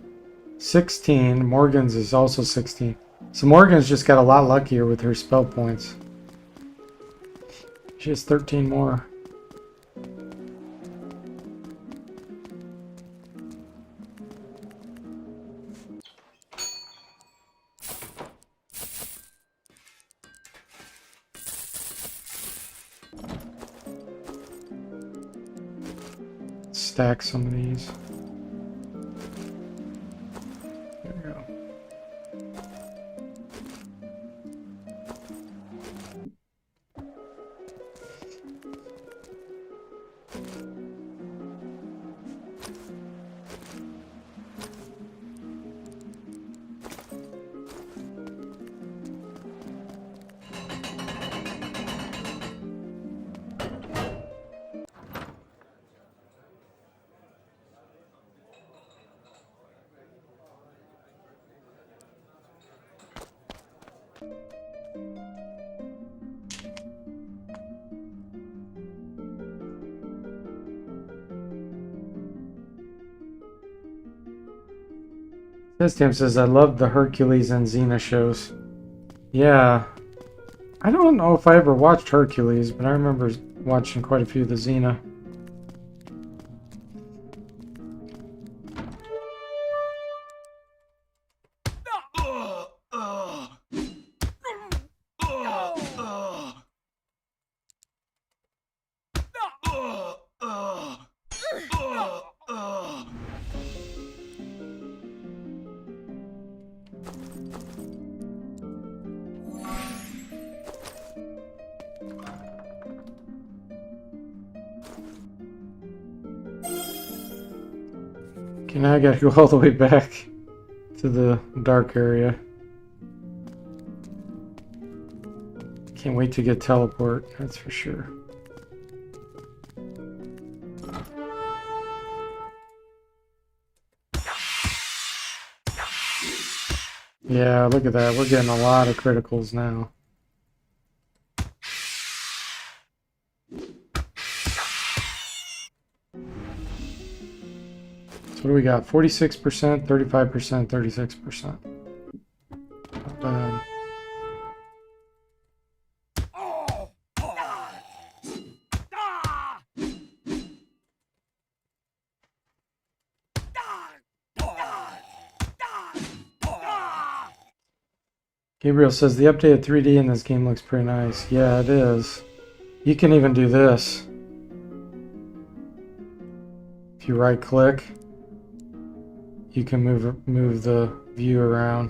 Speaker 1: 16. Morgan's is also 16. So Morgan's just got a lot luckier with her spell points. She has 13 more. Stack some of these. There we go. This Tim says, I love the Hercules and Xena shows. Yeah. I don't know if I ever watched Hercules, but I remember watching quite a few of the Xena. Okay, now I gotta go all the way back to the dark area. Can't wait to get teleport, that's for sure. Yeah, look at that. We're getting a lot of criticals now. So what do we got? 46%, 35%, 36%. Not bad. Gabriel says the updated 3D in this game looks pretty nice. Yeah, it is. You can even do this. If you right click, you can move the view around.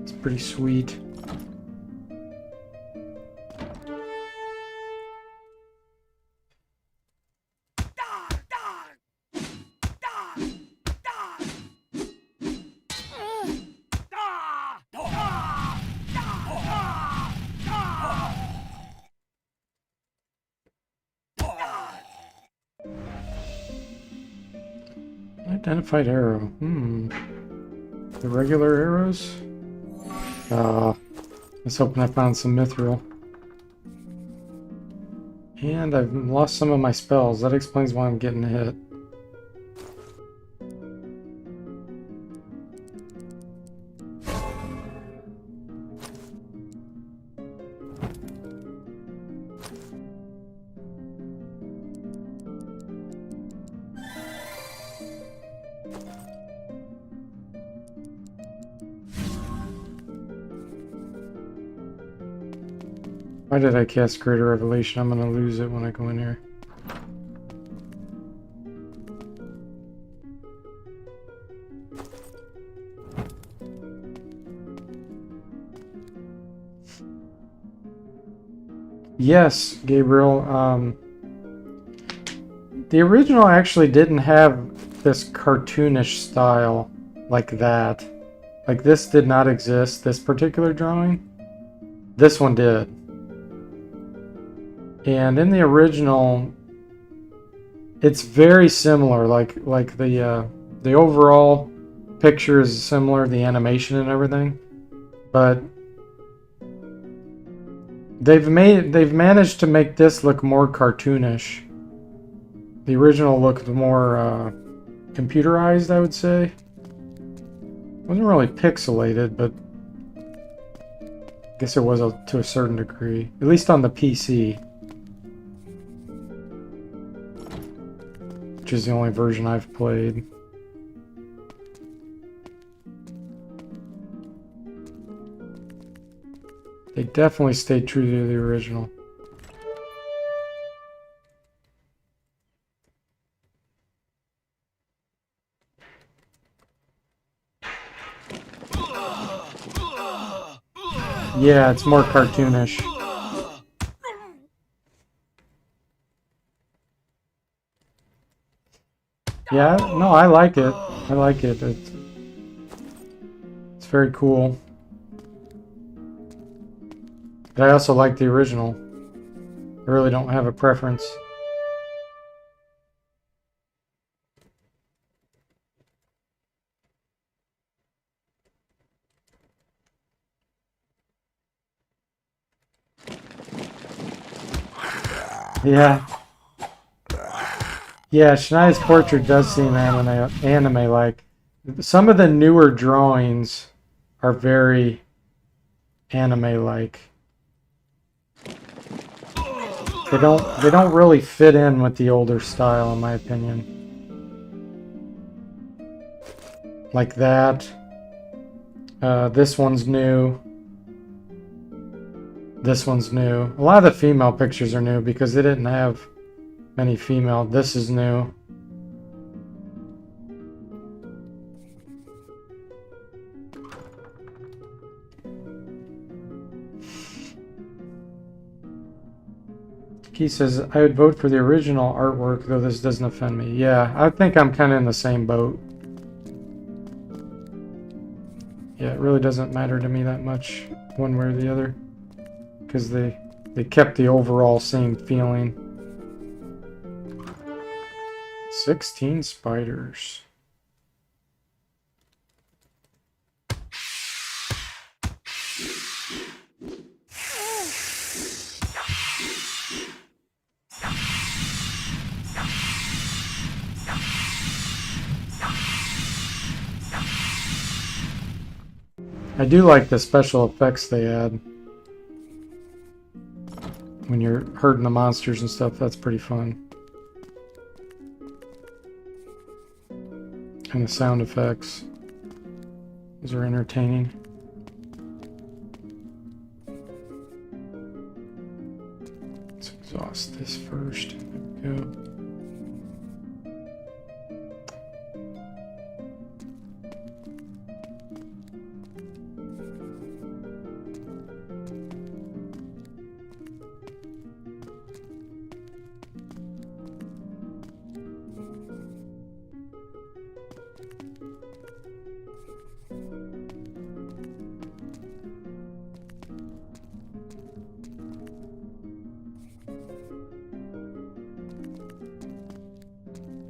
Speaker 1: It's pretty sweet. Identified arrow. The regular arrows? I was hoping I found some mithril. And I've lost some of my spells. That explains why I'm getting hit. Why did I cast Greater Revelation? I'm gonna lose it when I go in here. Yes, Gabriel. The original actually didn't have this cartoonish style like that. Like this did not exist, this particular drawing. This one did. And in the original, it's very similar. Like the overall picture is similar, the animation and everything. But they've managed to make this look more cartoonish. The original looked more computerized, I would say. Wasn't really pixelated, but I guess it was to a certain degree, at least on the PC, which is the only version I've played. They definitely stayed true to the original. Yeah, it's more cartoonish. Yeah, no, I like it. I like it. It's very cool. But I also like the original. I really don't have a preference. Yeah. Yeah, Shania's portrait does seem anime-like. Some of the newer drawings are very anime-like. They don't really fit in with the older style, in my opinion. Like that. This one's new. This one's new. A lot of the female pictures are new because they didn't have many female. This is new. He says, I would vote for the original artwork, though this doesn't offend me. Yeah, I think I'm kind of in the same boat. Yeah, it really doesn't matter to me that much, one way or the other. Because they kept the overall same feeling. 16 spiders. I do like the special effects they add. When you're hurting the monsters and stuff, that's pretty fun. And the sound effects. Those are entertaining. Let's exhaust this first. There we go.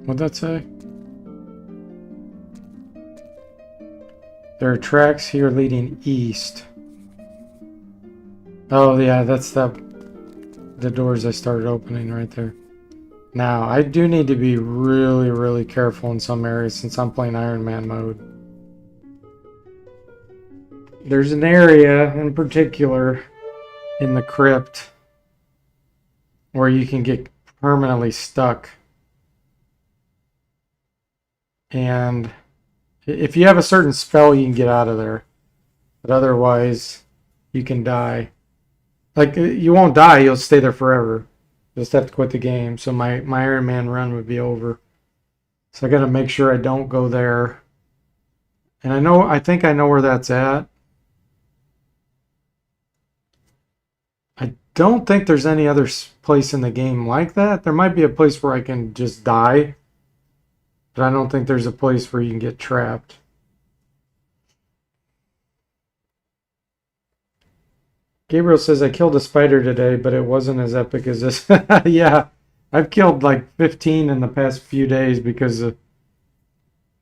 Speaker 1: What'd that say? There are tracks here leading east. Oh yeah, that's the doors I started opening right there. Now, I do need to be really, really careful in some areas since I'm playing Iron Man mode. There's an area in particular in the crypt where you can get permanently stuck. And if you have a certain spell, you can get out of there. But otherwise, you can die. Like, you won't die, you'll stay there forever. You'll just have to quit the game. So my Iron Man run would be over. So I gotta make sure I don't go there. And I think I know where that's at. I don't think there's any other place in the game like that. There might be a place where I can just die, but I don't think there's a place where you can get trapped. Gabriel says, I killed a spider today, but it wasn't as epic as this. Yeah, I've killed like 15 in the past few days because of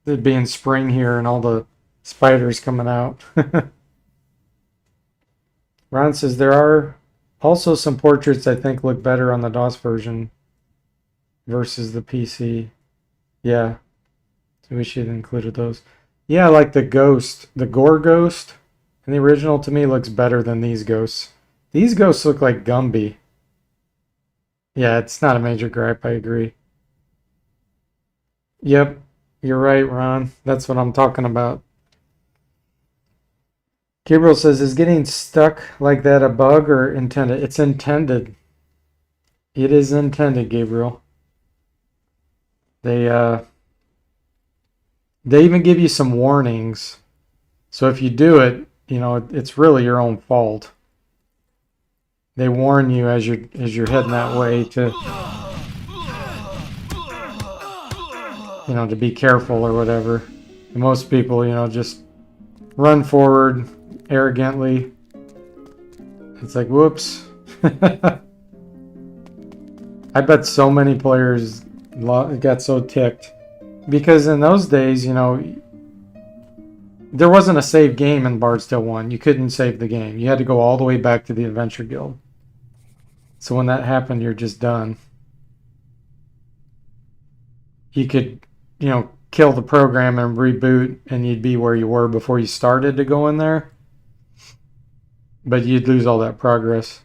Speaker 1: it being spring here and all the spiders coming out. Ron says, there are also some portraits I think look better on the DOS version versus the PC. Yeah, so we should have included those. Yeah, like the ghost, the gore ghost. And the original to me looks better than these ghosts. These ghosts look like Gumby. Yeah, it's not a major gripe, I agree. Yep, you're right, Ron. That's what I'm talking about. Gabriel says, is getting stuck like that a bug or intended? It's intended. It is intended, Gabriel. They even give you some warnings. So if you do it, you know, it's really your own fault. They warn you as you're heading that way to, you know, to be careful or whatever. And most people, you know, just run forward arrogantly. It's like, whoops. I bet so many players got so ticked because in those days, you know, there wasn't a save game in Bard's Tale 1. You couldn't save the game. You had to go all the way back to the Adventure Guild. So when that happened, you're just done. You could, you know, kill the program and reboot, and you'd be where you were before you started to go in there. But you'd lose all that progress.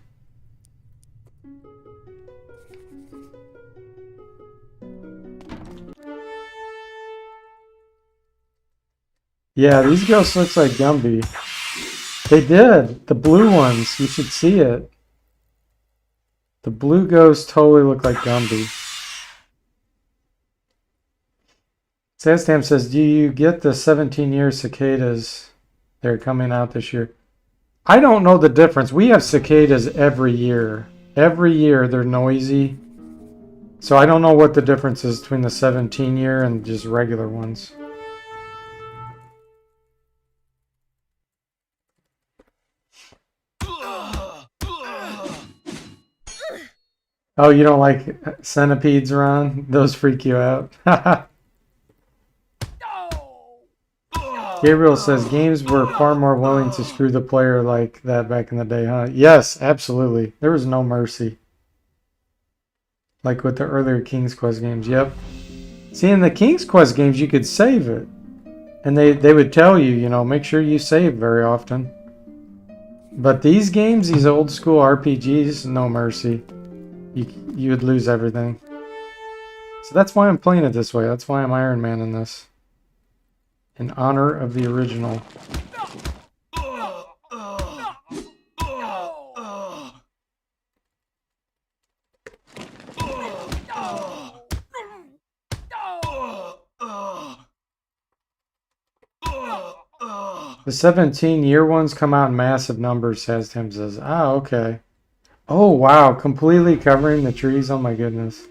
Speaker 1: Yeah, these ghosts looks like Gumby. They did. The blue ones. You should see it. The blue ghosts totally look like Gumby. Sastam says, do you get the 17-year cicadas? They're coming out this year. I don't know the difference. We have cicadas every year. Every year they're noisy. So I don't know what the difference is between the 17-year and just regular ones. Oh, you don't like centipedes, Ron? Those freak you out. Gabriel says games were far more willing to screw the player like that back in the day, huh? Yes, absolutely. There was no mercy. Like with the earlier King's Quest games, yep. See, in the King's Quest games, you could save it. And they would tell you, you know, make sure you save very often. But these games, these old school RPGs, no mercy. You would lose everything. So that's why I'm playing it this way. That's why I'm Iron Man in this. In honor of the original. The 17-year ones come out in massive numbers, says Tim says. Ah, okay. Oh, wow. Completely covering the trees. Oh, my goodness.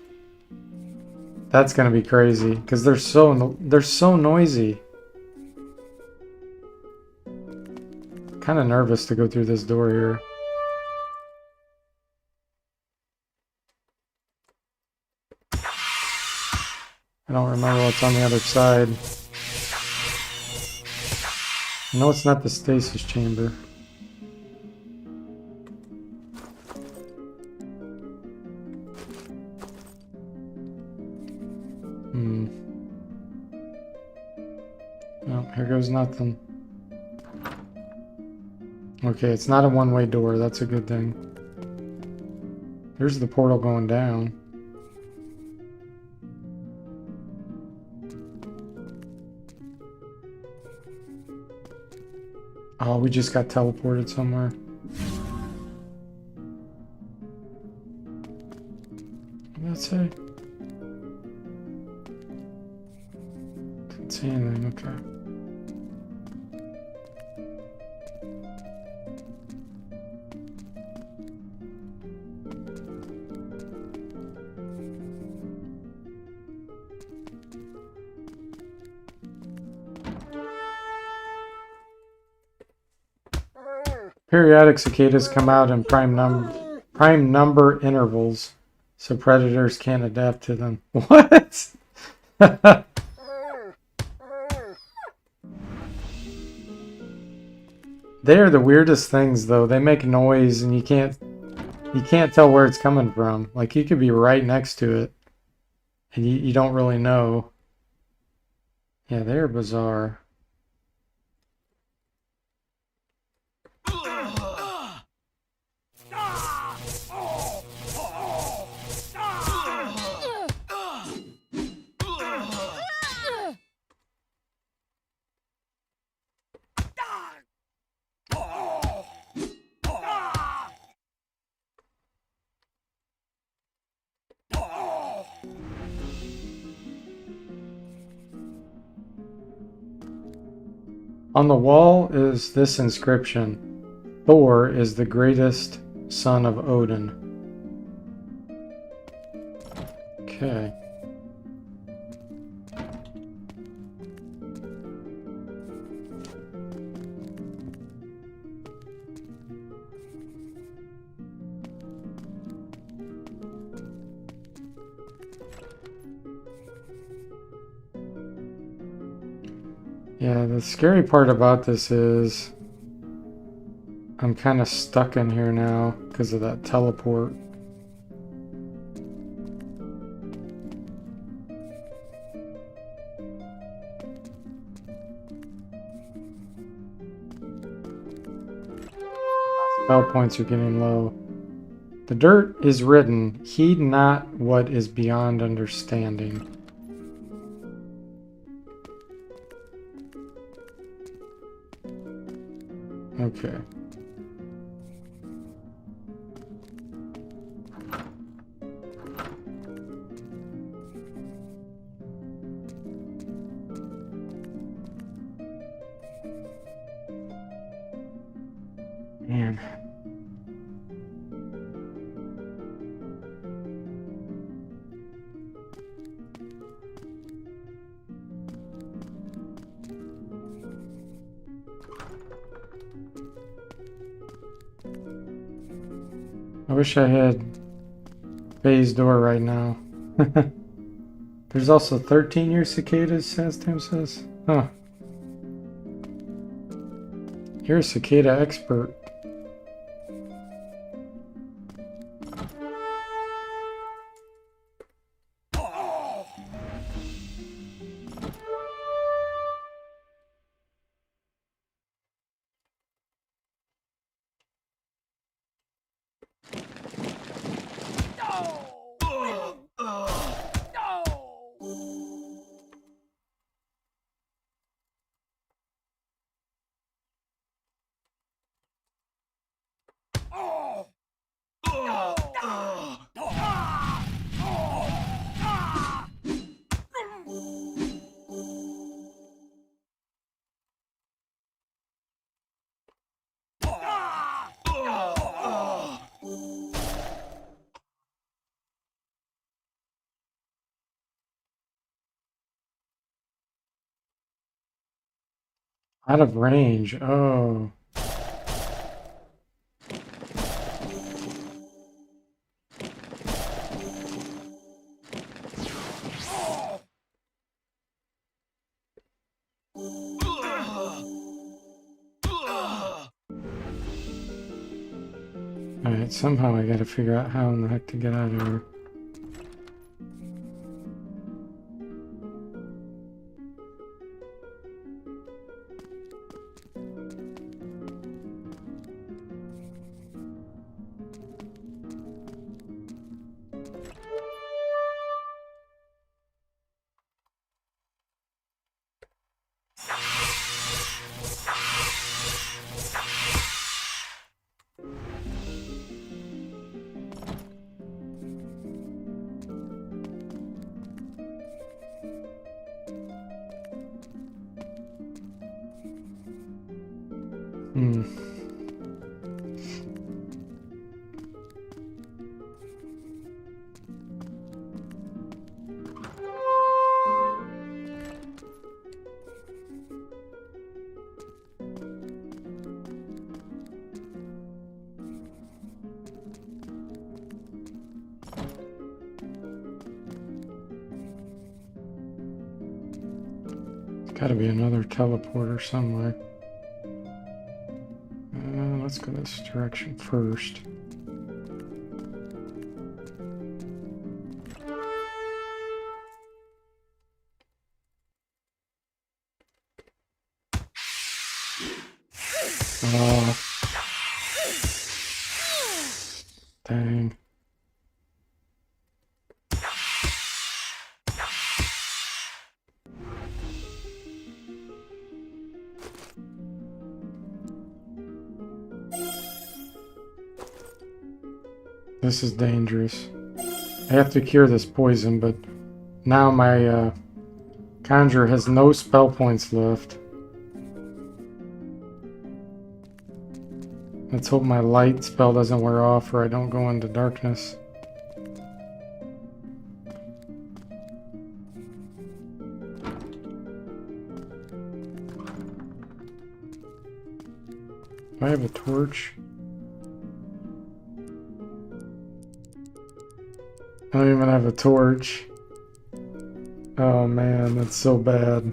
Speaker 1: That's going to be crazy because they're so noisy. Kind of nervous to go through this door here. I don't remember what's on the other side. No, it's not the stasis chamber. Oh, here goes nothing. Okay, it's not a one-way door. That's a good thing. There's the portal going down. Oh, we just got teleported somewhere. What did that say? Didn't see anything. Okay. Periodic cicadas come out in prime number intervals, so predators can't adapt to them. What? They are the weirdest things, though. They make noise, and you can't tell where it's coming from. Like, you could be right next to it, and you don't really know. Yeah, they're bizarre. On the wall is this inscription: Thor is the greatest son of Odin. Okay. Yeah, the scary part about this is I'm kind of stuck in here now because of that teleport. Spell points are getting low. The dirt is written, heed not what is beyond understanding. Okay. Man. I wish I had Bay's door right now. There's also 13-year cicadas, as Tim says. Huh. You're a cicada expert. Out of range. Oh. Alright, somehow I gotta figure out how in the heck to get out of here. Gotta be another teleporter somewhere. Let's go this direction first. Oh. Dang. This is dangerous. I have to cure this poison, but now my conjurer has no spell points left. Let's hope my light spell doesn't wear off or I don't go into darkness. Do I have a torch? I don't even have a torch. Oh man, that's so bad.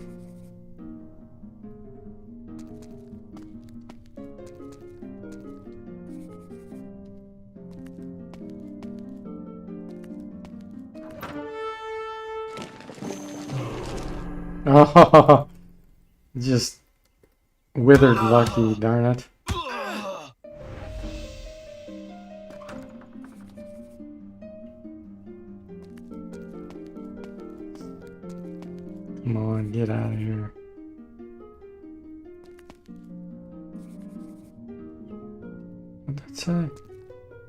Speaker 1: Oh, just withered lucky, darn it. Come on, get out of here. What'd that say?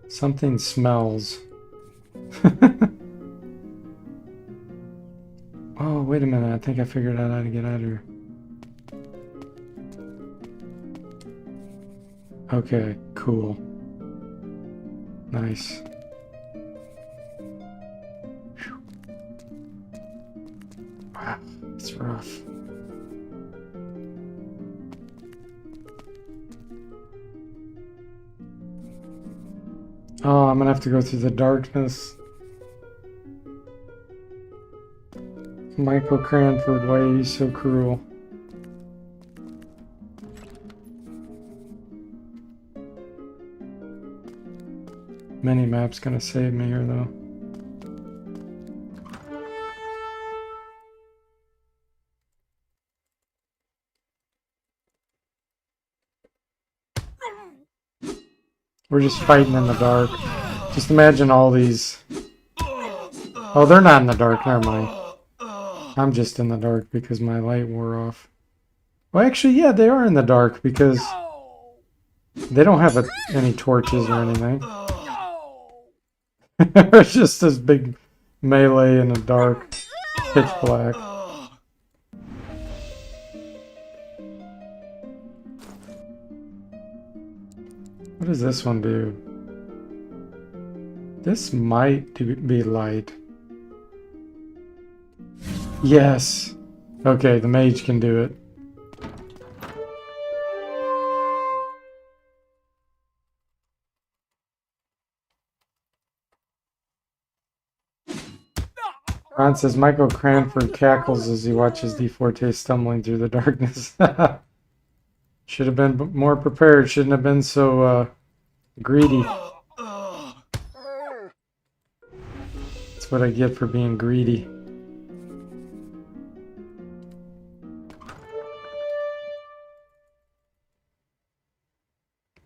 Speaker 1: Something smells. Oh, wait a minute. I think I figured out how to get out of here. Okay, cool. Nice. Whew. Wow, it's rough. Oh, I'm gonna have to go through the darkness. Michael Cranford, why are you so cruel? Minimap's gonna save me here, though. We're just fighting in the dark. Just imagine all these... Oh, they're not in the dark, never mind. I'm just in the dark because my light wore off. Well, actually, yeah, they are in the dark because they don't have any torches or anything. It's just this big melee in the dark, pitch black. What does this one do? This might be light. Yes! Okay, the mage can do it. Ron says Michael Cranford cackles as he watches DeForte stumbling through the darkness. Should have been more prepared. Shouldn't have been so greedy. That's what I get for being greedy.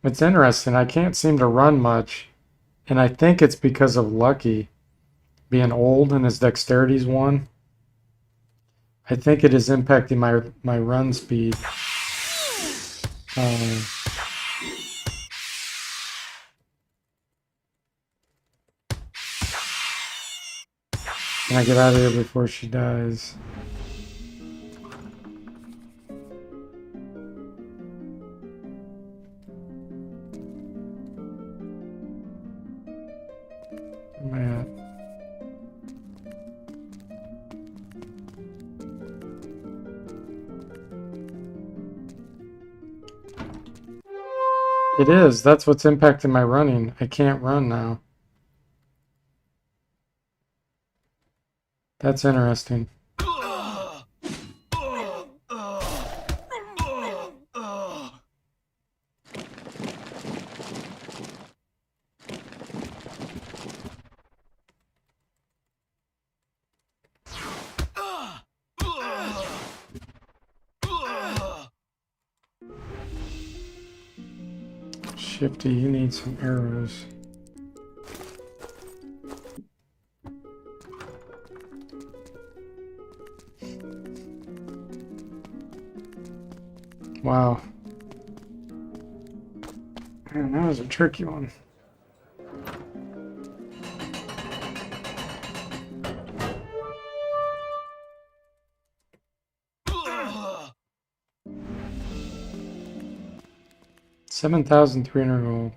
Speaker 1: It's interesting. I can't seem to run much, and I think it's because of Lucky being old and his dexterity's 1. I think it is impacting my run speed. Can I get out of here before she dies? Man. It is. That's what's impacting my running. I can't run now. That's interesting. Shifty, you need some arrows. Wow. Man, that was a tricky one. $7,300 gold.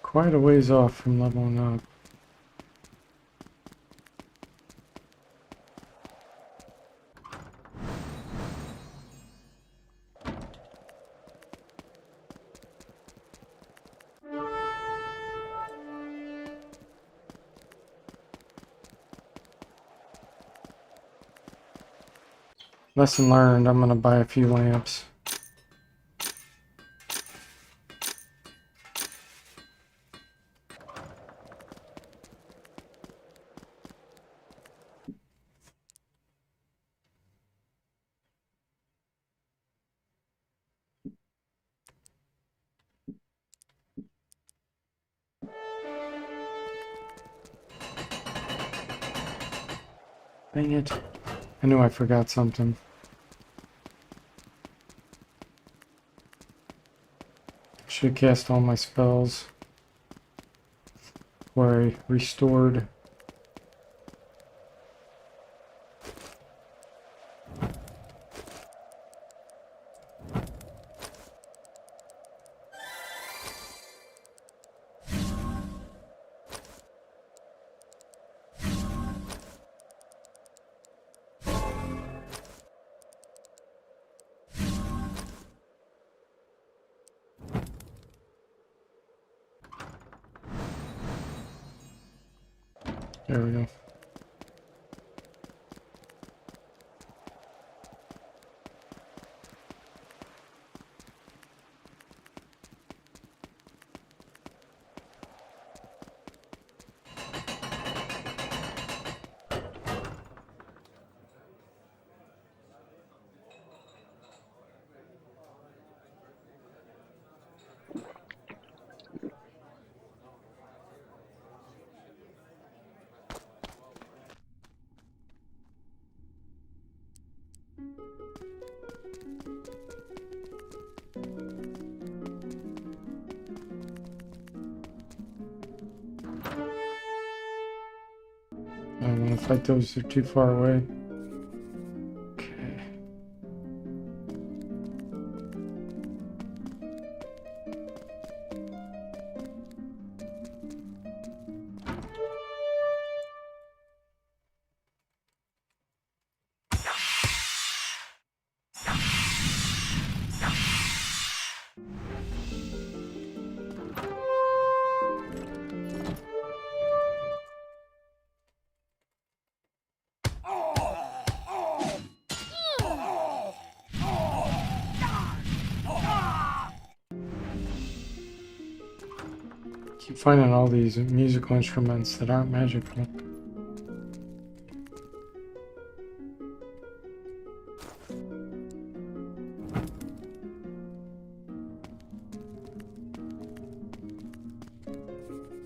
Speaker 1: Quite a ways off from leveling up. Lesson learned, I'm gonna buy a few lamps. Dang it. I knew I forgot something. Should cast all my spells where I restored. There we go. I don't want to fight those, they're too far away. Okay. Keep finding all these musical instruments that aren't magical.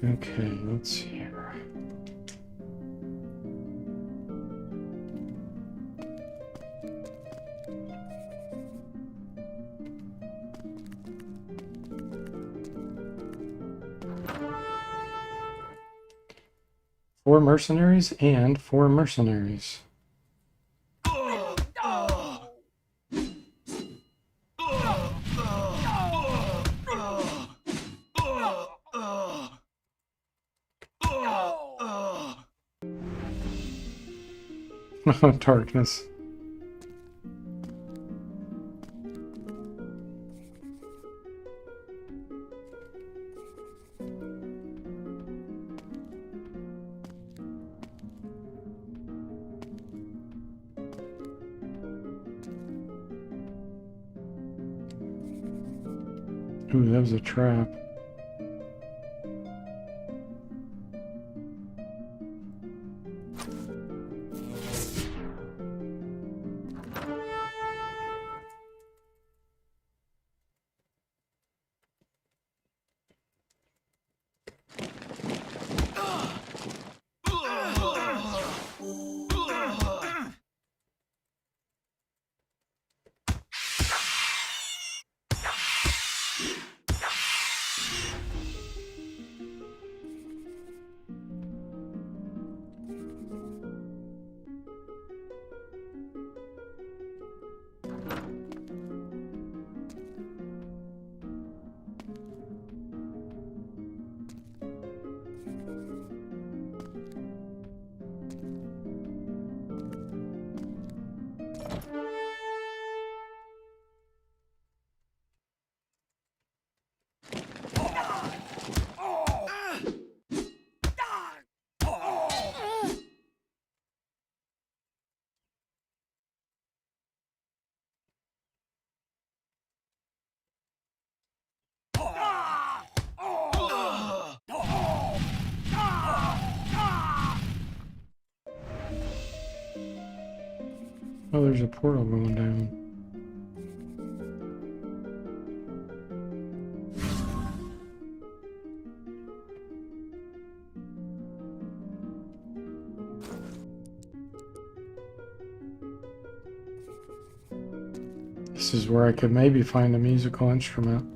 Speaker 1: Okay, let's see here. Four mercenaries and four mercenaries. Darkness. Ooh, that was a trap. Oh, there's a portal going down. This is where I could maybe find a musical instrument.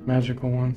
Speaker 1: Magical one.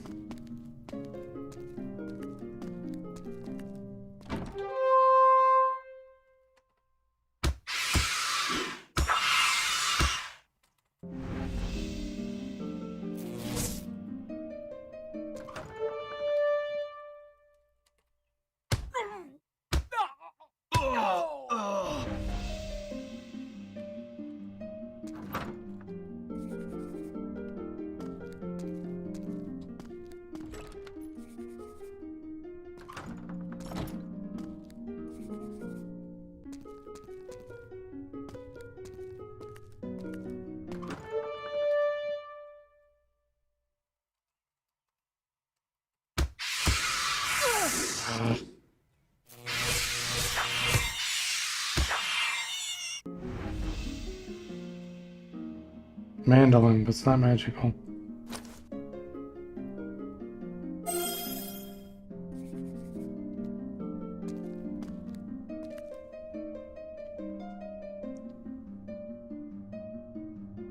Speaker 1: Mandolin, but it's not magical.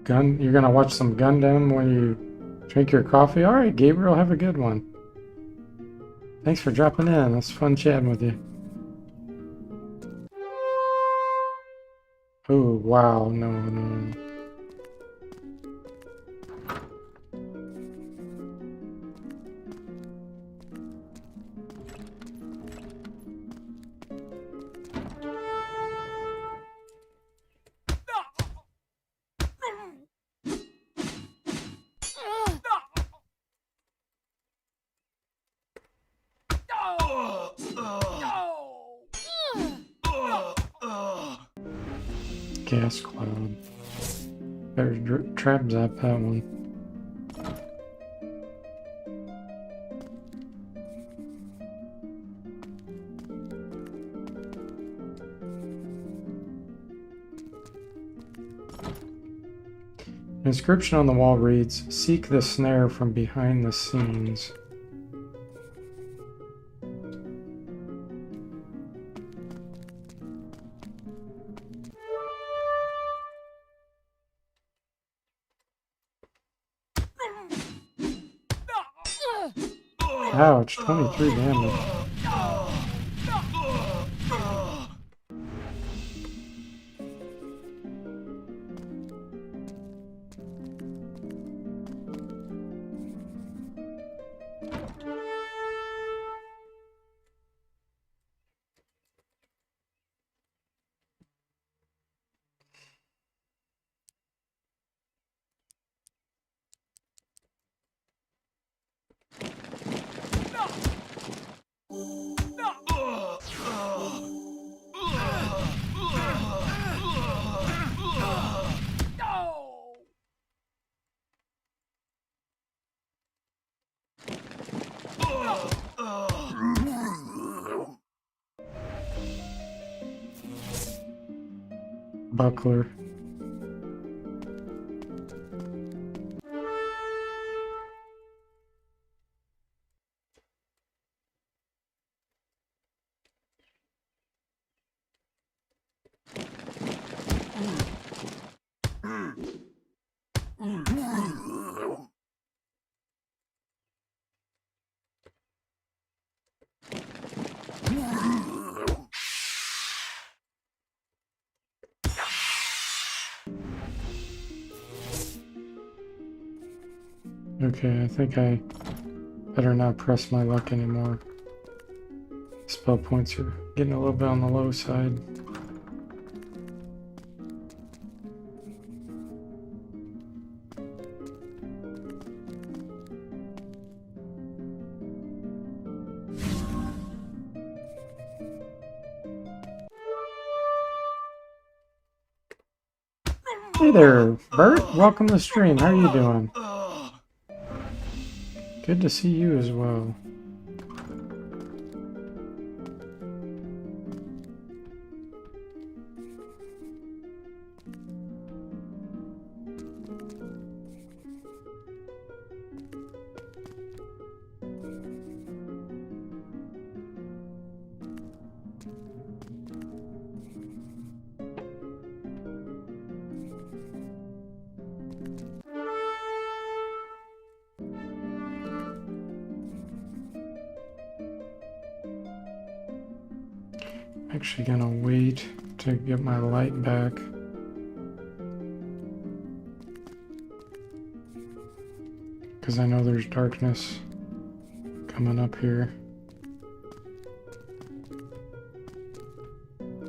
Speaker 1: Gun? You're gonna watch some Gundam when you drink your coffee? Alright, Gabriel, have a good one. Thanks for dropping in. It's fun chatting with you. Oh, wow. No, no. Gas cloud. Better trap zap that one. The inscription on the wall reads, "Seek the snare from behind the scenes." Ouch, 23 damage. buckler. Okay, I think I better not press my luck anymore. Spell points are getting a little bit on the low side. Hey there, Bert. Welcome to the stream. How are you doing? Good to see you as well. Actually gonna wait to get my light back. Because I know there's darkness coming up here.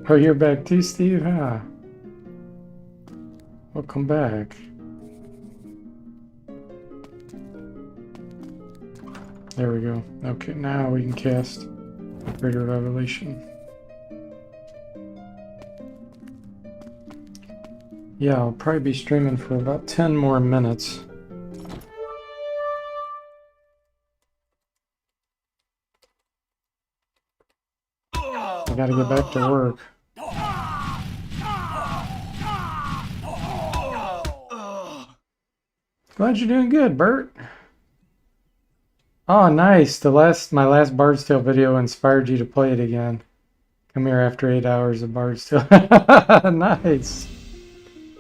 Speaker 1: Oh, you're back too, Steve? Huh? Welcome back. There we go. Okay, now we can cast Greater Revelation. Yeah, I'll probably be streaming for about 10 more minutes. I gotta get back to work. Glad you're doing good, Bert. Oh, nice. My last Bard's Tale video inspired you to play it again. Come here after 8 hours of Bard's Tale. Nice.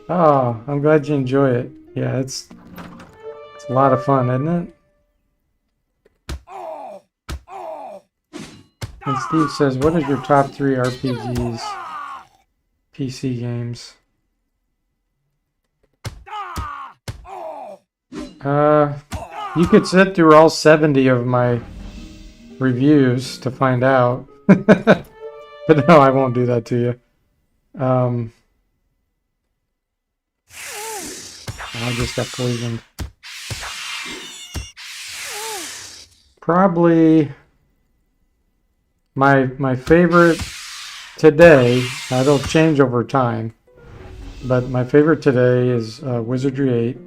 Speaker 1: Oh, I'm glad you enjoy it. Yeah, it's a lot of fun, isn't it? And Steve says, what is your top 3 RPGs, PC games? You could sit through all 70 of my reviews to find out. But no, I won't do that to you. I just got poisoned. Probably my favorite today, it'll change over time, but my favorite today is Wizardry 8.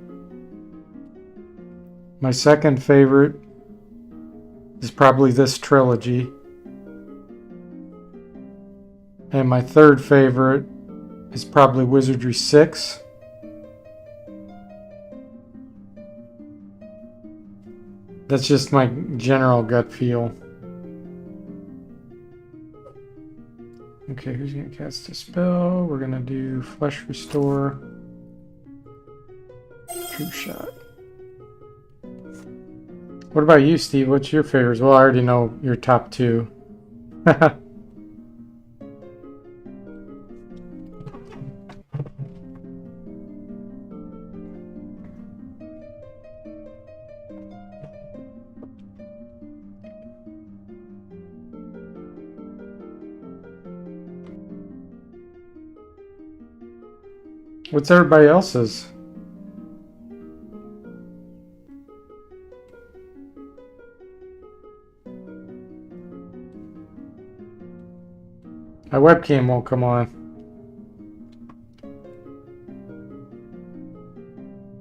Speaker 1: My second favorite is probably this trilogy. And my third favorite is probably Wizardry 6. That's just my general gut feel. Okay, who's going to cast a spell? We're going to do Flesh Restore. True Shot. What about you, Steve? What's your favorites? Well, I already know your top 2. What's everybody else's? My webcam won't come on.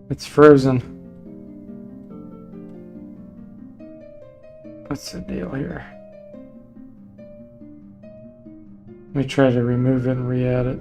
Speaker 1: It's frozen. What's the deal here? Let me try to remove it and re-add it.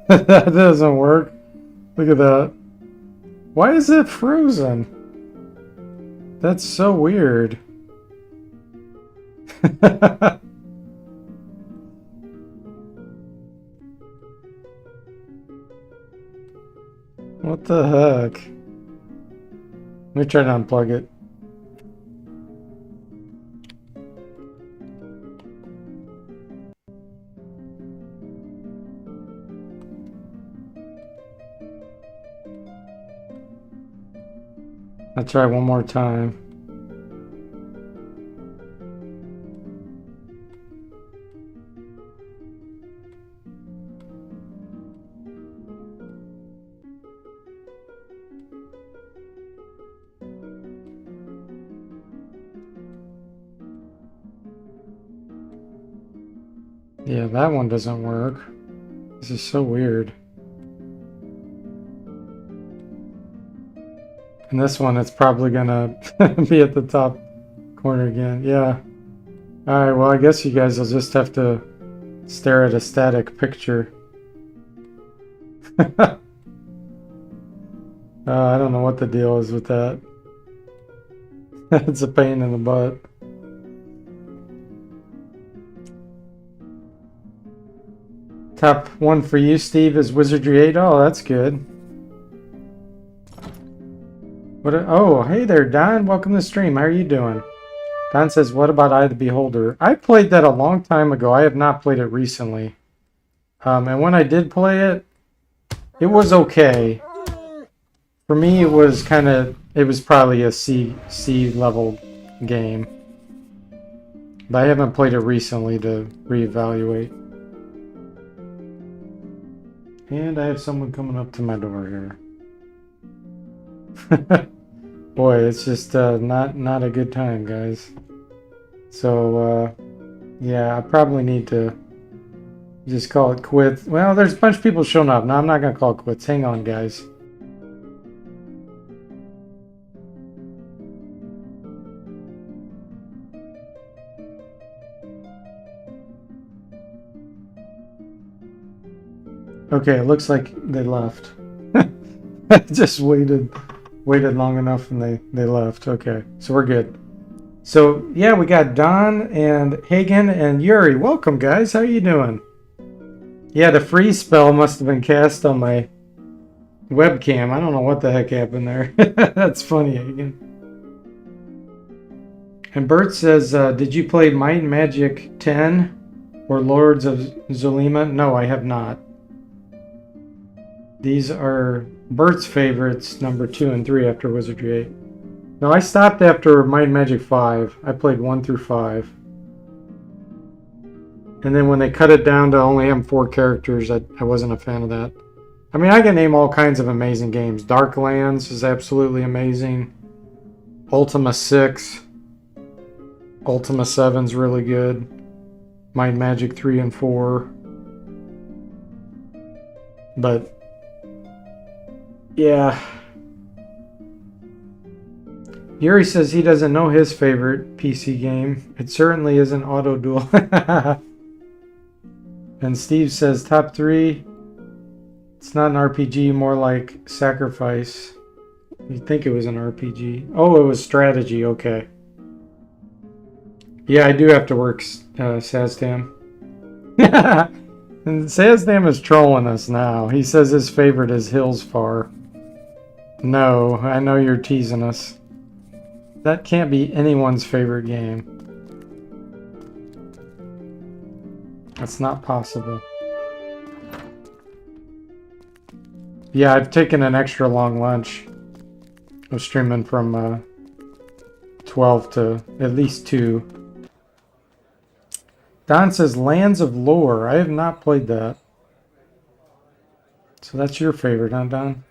Speaker 1: That doesn't work. Look at that. Why is it frozen? That's so weird. What the heck? Let me try to unplug it. I'll try one more time. Yeah, that one doesn't work. This is so weird. And this one, it's probably gonna be at the top corner again. Yeah. Alright, well, I guess you guys will just have to stare at a static picture. I don't know what the deal is with that. It's a pain in the butt. Top one for you, Steve, is Wizardry 8. Oh, that's good. Oh, hey there, Don. Welcome to the stream. How are you doing? Don says, what about Eye of the Beholder? I played that a long time ago. I have not played it recently. And when I did play it, it was okay. For me, it was probably a C level game. But I haven't played it recently to reevaluate. And I have someone coming up to my door here. Boy, it's just not a good time, guys. So yeah, I probably need to just call it quits. Well, there's a bunch of people showing up. No, I'm not gonna call it quits. Hang on, guys. Okay, it looks like they left. I just waited long enough and they left. Okay, so we're good. So yeah, we got Don and Hagen and Yuri. Welcome, guys. How you doing? Yeah, the freeze spell must have been cast on my webcam. I don't know what the heck happened there. That's funny, Hagen. And Bert says, did you play Might and Magic 10 or Lords of Zulima? No, I have not. These are Bert's favorites, number 2 and 3 after Wizardry 8. No, I stopped after Might and Magic 5. I played 1 through 5. And then when they cut it down to only having 4 characters, I wasn't a fan of that. I mean, I can name all kinds of amazing games. Darklands is absolutely amazing. Ultima 6. Ultima 7's really good. Might and Magic 3 and 4. But yeah. Yuri says he doesn't know his favorite PC game. It certainly isn't Auto Duel. And Steve says top 3. It's not an RPG, more like Sacrifice. You'd think it was an RPG. Oh, it was strategy. Okay. Yeah, I do have to work, Saztam. And Saztam is trolling us now. He says his favorite is Hills Far. No, I know you're teasing us. That can't be anyone's favorite game. That's not possible. Yeah, I've taken an extra long lunch. I was streaming from 12 to at least 2. Don says Lands of Lore. I have not played that. So that's your favorite, huh, Don?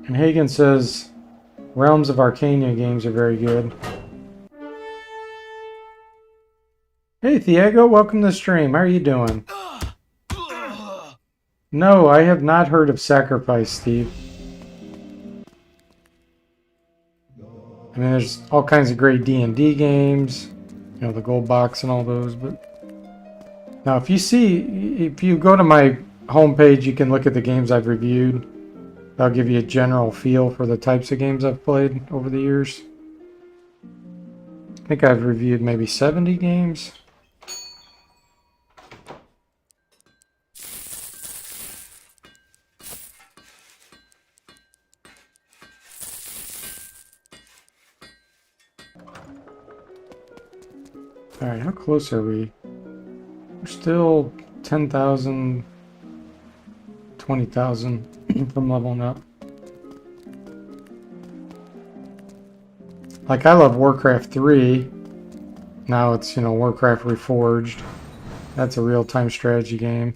Speaker 1: And Hagen says Realms of Arcania games are very good. Hey, Thiago, welcome to the stream. How are you doing? No, I have not heard of Sacrifice, Steve. I mean, there's all kinds of great D&D games. You know, the Gold Box and all those, but Now, if you go to my homepage, you can look at the games I've reviewed. That'll give you a general feel for the types of games I've played over the years. I think I've reviewed maybe 70 games. Alright, how close are we? We're still 10,000, 20,000 from leveling up. Like, I love Warcraft 3. Now it's, you know, Warcraft Reforged. That's a real-time strategy game.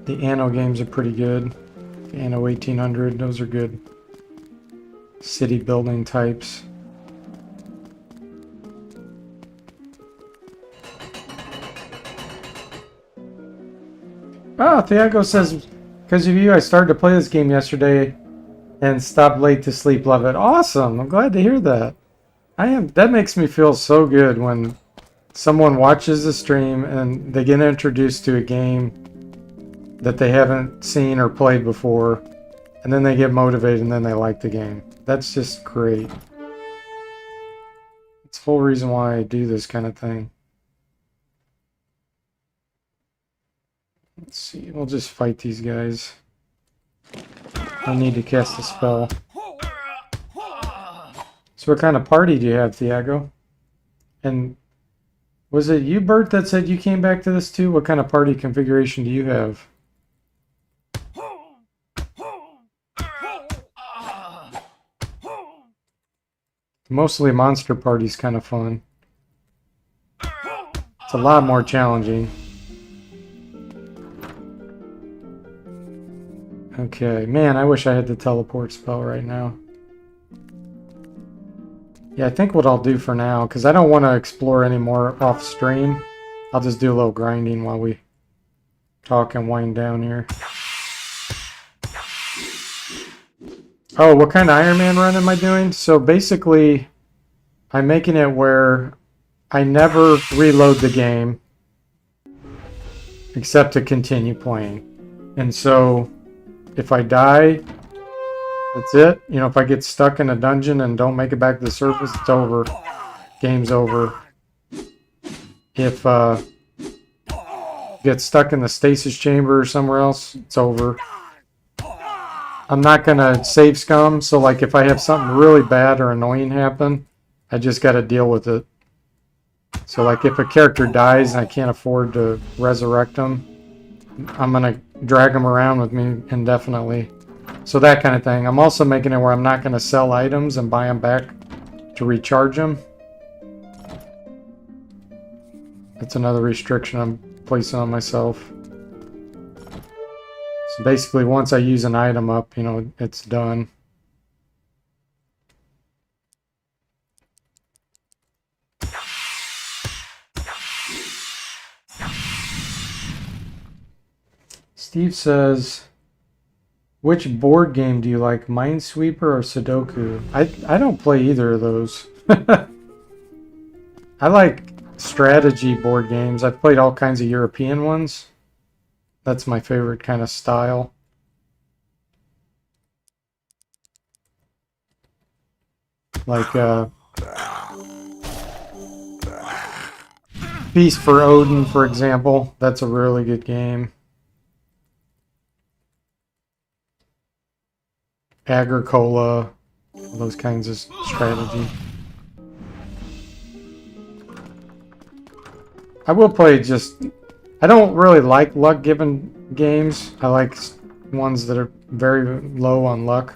Speaker 1: The Anno games are pretty good. Anno 1800, those are good. City building types. Ah, Thiago says, because of you, I started to play this game yesterday and stopped late to sleep. Love it. Awesome. I'm glad to hear that. That makes me feel so good when someone watches the stream and they get introduced to a game that they haven't seen or played before, and then they get motivated and then they like the game. That's just great. It's the whole reason why I do this kind of thing. Let's see, we'll just fight these guys. I need to cast a spell. So what kind of party do you have, Thiago? And was it you, Bert, that said you came back to this too? What kind of party configuration do you have? Mostly monster party's kind of fun. It's a lot more challenging. Okay, man, I wish I had the teleport spell right now. Yeah, I think what I'll do for now, because I don't want to explore any more off stream, I'll just do a little grinding while we talk and wind down here. Oh, what kind of Iron Man run am I doing? So basically, I'm making it where I never reload the game except to continue playing. And so if I die, that's it. You know, if I get stuck in a dungeon and don't make it back to the surface, it's over. Game's over. If get stuck in the stasis chamber or somewhere else, it's over. I'm not gonna save scum, so like if I have something really bad or annoying happen, I just gotta deal with it. So like if a character dies and I can't afford to resurrect them, I'm gonna drag them around with me indefinitely. So that kind of thing. I'm also making it where I'm not gonna sell items and buy them back to recharge them. That's another restriction I'm placing on myself. So basically, once I use an item up, you know, it's done. Steve says, which board game do you like, Minesweeper or Sudoku? I don't play either of those. I like strategy board games. I've played all kinds of European ones. That's my favorite kind of style. Like Feast for Odin, for example. That's a really good game. Agricola, those kinds of strategy. I will play I don't really like luck-given games. I like ones that are very low on luck.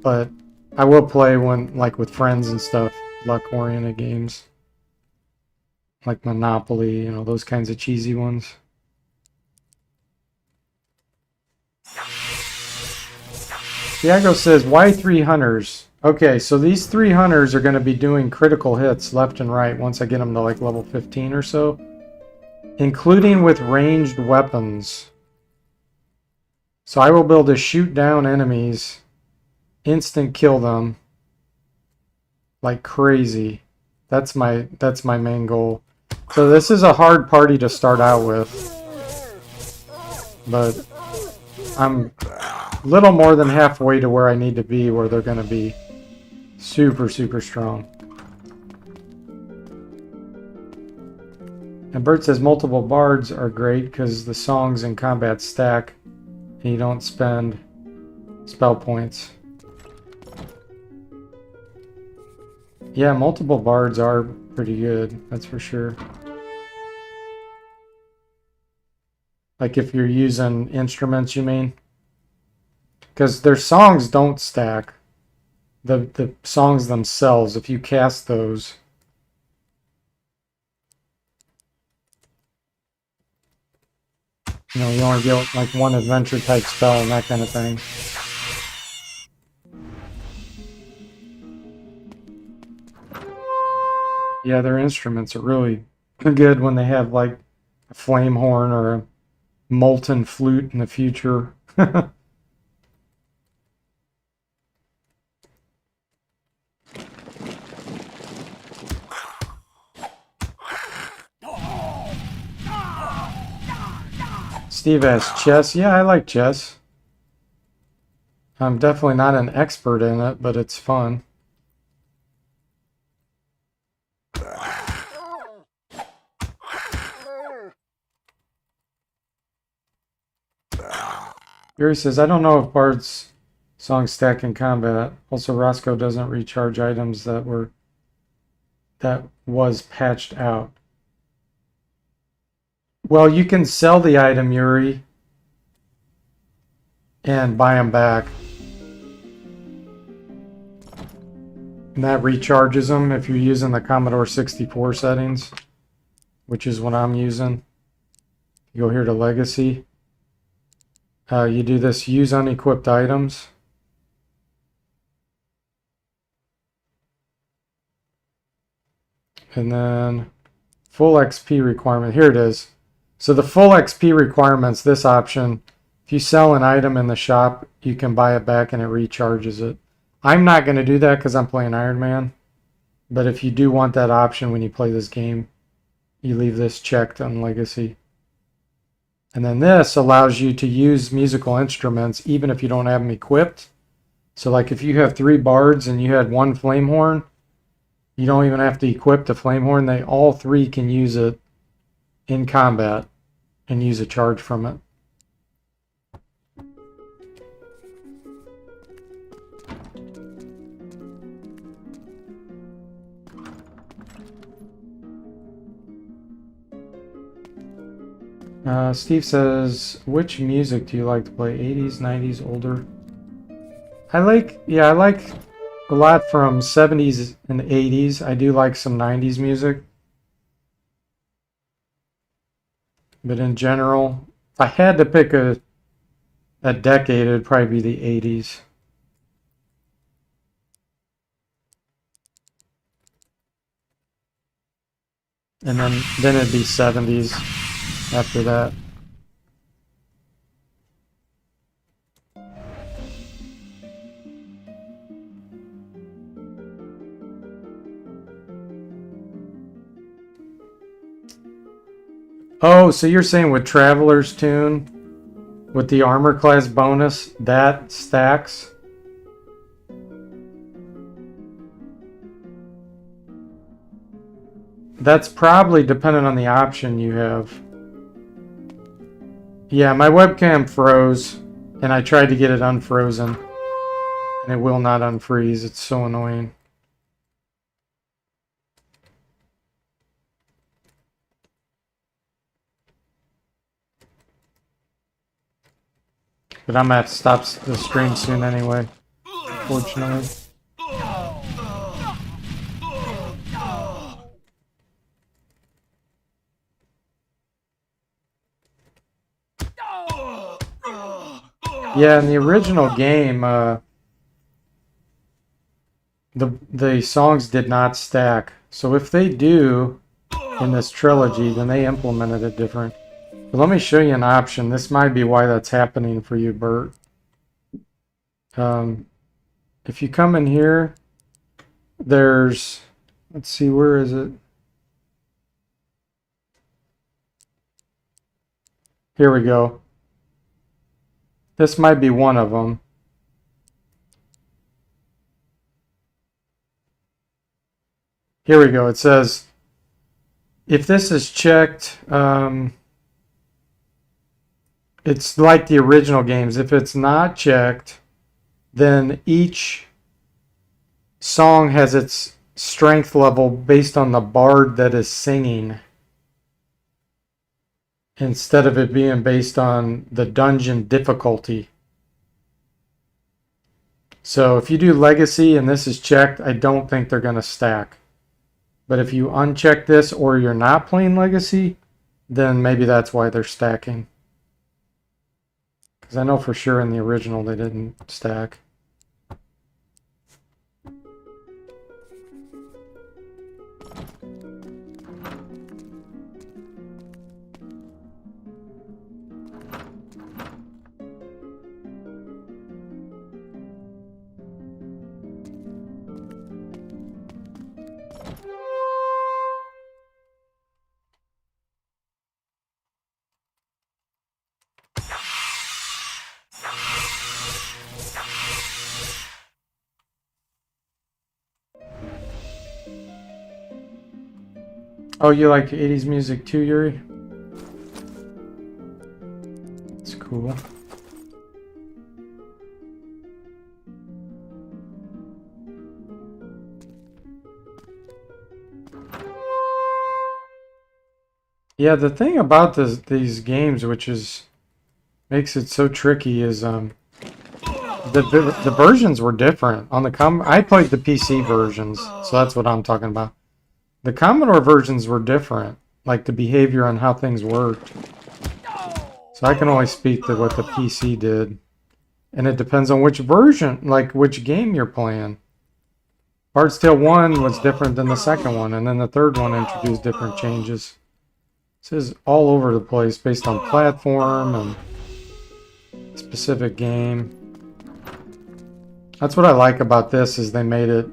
Speaker 1: But I will play when, like with friends and stuff, luck-oriented games. Like Monopoly, you know, those kinds of cheesy ones. Diego says, why 3 hunters? Okay, so these 3 hunters are going to be doing critical hits left and right once I get them to like level 15 or so. Including with ranged weapons. So I will be able to shoot down enemies, instant kill them, like crazy. That's my main goal. So this is a hard party to start out with, but I'm little more than halfway to where I need to be, where they're going to be super, super strong. And Bert says multiple bards are great because the songs in combat stack and you don't spend spell points. Yeah, multiple bards are pretty good, that's for sure. Like if you're using instruments, you mean? Because their songs don't stack. The songs themselves, if you cast those, you know, you only get like one adventure type spell and that kind of thing. Yeah, their instruments are really good when they have like a flame horn or a molten flute in the future. Steve asks, chess? Yeah, I like chess. I'm definitely not an expert in it, but it's fun. Yuri says, I don't know if Bard's songs stack in combat. Also, Roscoe doesn't recharge items that was patched out. Well, you can sell the item, Yuri, and buy them back. And that recharges them if you're using the Commodore 64 settings, which is what I'm using. You go here to Legacy. You do this use unequipped items. And then full XP requirement. Here it is. So the full XP requirements, this option, if you sell an item in the shop, you can buy it back and it recharges it. I'm not going to do that because I'm playing Iron Man. But if you do want that option when you play this game, you leave this checked on Legacy. And then this allows you to use musical instruments even if you don't have them equipped. So like if you have 3 bards and you had 1 flame horn, you don't even have to equip the flame horn. They all 3 can use it in combat and use a charge from it. Steve says, which music do you like to play? 80s, 90s, older? I like a lot from 70s and 80s. I do like some 90s music. But in general, if I had to pick a decade, it'd probably be the 80s. And then it'd be 70s after that. Oh, so you're saying with Traveler's Tune, with the armor class bonus, that stacks? That's probably dependent on the option you have. Yeah, my webcam froze, and I tried to get it unfrozen, and it will not unfreeze. It's so annoying. But I'm gonna have to stop the stream soon anyway, unfortunately. Yeah, in the original game, the songs did not stack. So if they do in this trilogy, then they implemented it different. But let me show you an option. This might be why that's happening for you, Bert. If you come in here there's, let's see, where is it? Here we go. This might be one of them. Here we go. It says, if this is checked, it's like the original games. If it's not checked, then each song has its strength level based on the bard that is singing, instead of it being based on the dungeon difficulty. So if you do Legacy and this is checked, I don't think they're going to stack. But if you uncheck this or you're not playing Legacy, then maybe that's why they're stacking. Because I know for sure in the original they didn't stack. Oh, you like 80s music too, Yuri? It's cool. Yeah, the thing about these games, which makes it so tricky, is the versions were different. On the I played the PC versions, so that's what I'm talking about. The Commodore versions were different, like the behavior on how things worked. So I can only speak to what the PC did. And it depends on which version, like which game you're playing. Bard's Tale 1 was different than the second one, and then the third one introduced different changes. This is all over the place based on platform and specific game. That's what I like about this, is they made it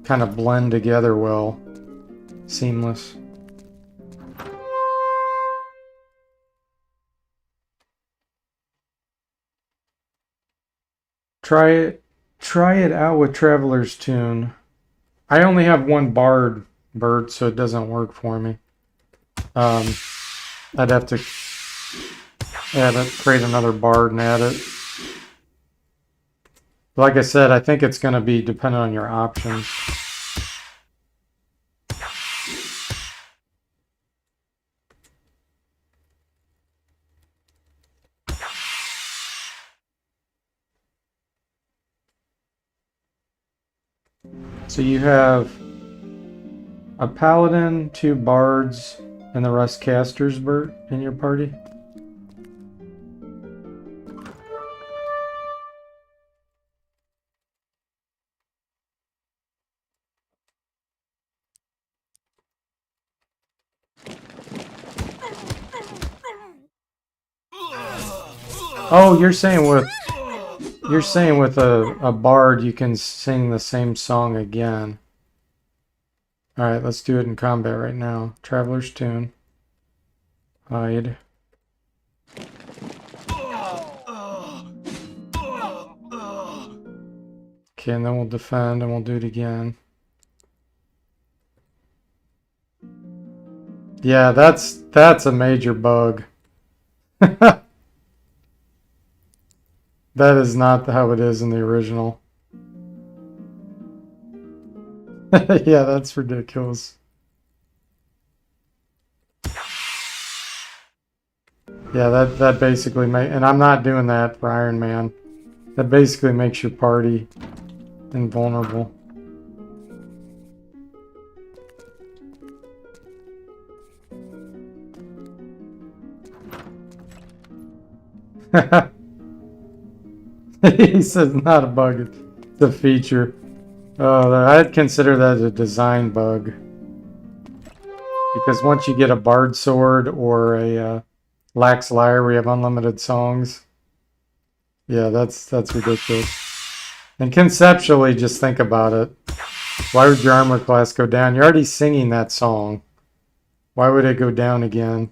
Speaker 1: kind of blend together well. Seamless. Try it out with Traveler's Tune. I only have one Bard, so it doesn't work for me. I'd have to create another Bard and add it. Like I said, I think it's going to be dependent on your options. So you have a paladin, 2 bards, and the rest casters, Bert, in your party? Oh, you're saying with a bard you can sing the same song again. Alright, let's do it in combat right now. Traveler's Tune. Hide. Okay, and then we'll defend and we'll do it again. Yeah, that's a major bug. That is not how it is in the original. Yeah, that's ridiculous. Yeah, that basically and I'm not doing that for Iron Man. That basically makes your party invulnerable. He says not a bug, it's a feature. Oh, I'd consider that a design bug. Because once you get a Bard Sword or a Lax Lyre where you have unlimited songs, yeah, that's ridiculous. And conceptually, just think about it. Why would your armor class go down? You're already singing that song. Why would it go down again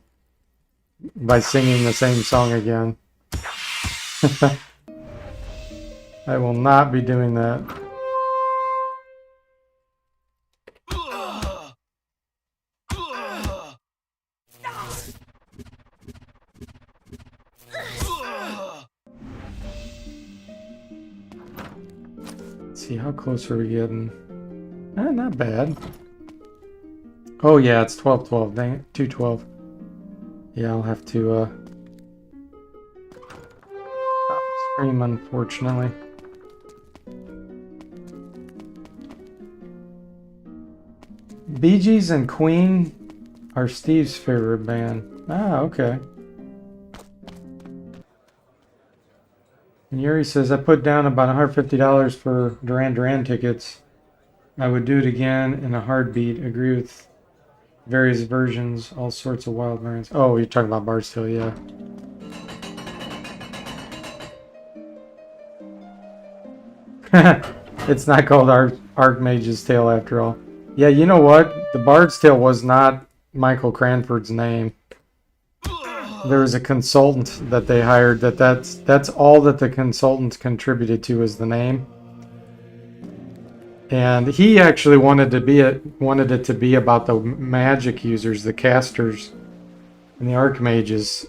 Speaker 1: by singing the same song again? I will not be doing that. Let's see, how close are we getting? Not bad. Oh yeah, it's 12-12. Dang it, 2-12. Yeah, I'll have to stop stream, unfortunately. Bee Gees and Queen are Steve's favorite band. Ah, okay. And Yuri says, I put down about $150 for Duran Duran tickets. I would do it again in a heartbeat. Agree with various versions, all sorts of wild variants. Oh, you're talking about Bard's-Tale, yeah. It's not called Archmage's Tale after all. Yeah, you know what? The Bard's Tale was not Michael Cranford's name. There was a consultant that they hired that's all that the consultant contributed to is the name. And he actually wanted it to be about the magic users, the casters, and the archmages.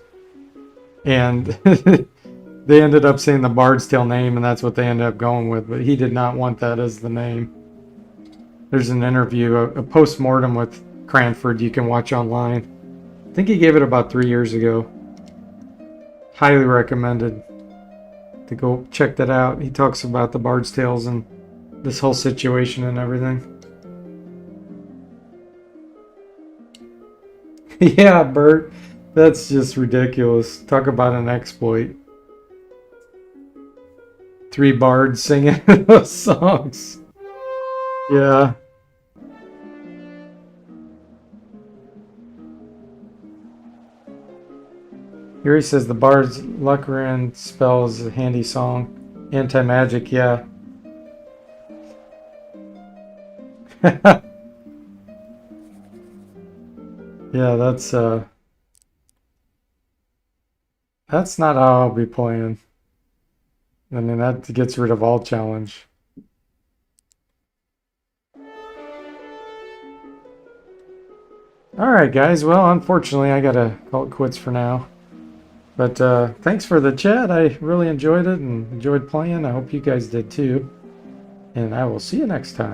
Speaker 1: And they ended up saying the Bard's Tale name, and that's what they ended up going with. But he did not want that as the name. There's an interview, a post-mortem with Cranford you can watch online. I think he gave it about 3 years ago. Highly recommended to go check that out. He talks about the Bard's Tales and this whole situation and everything. Yeah, Bert, that's just ridiculous. Talk about an exploit. 3 bards singing those songs. Yeah. Yuri says the Bard's Lucran spell is a handy song. Anti-magic, yeah. Yeah, that's not how I'll be playing. I mean, that gets rid of all challenge. Alright guys, well unfortunately I gotta call it quits for now. But thanks for the chat, I really enjoyed it and enjoyed playing. I hope you guys did too. And I will see you next time.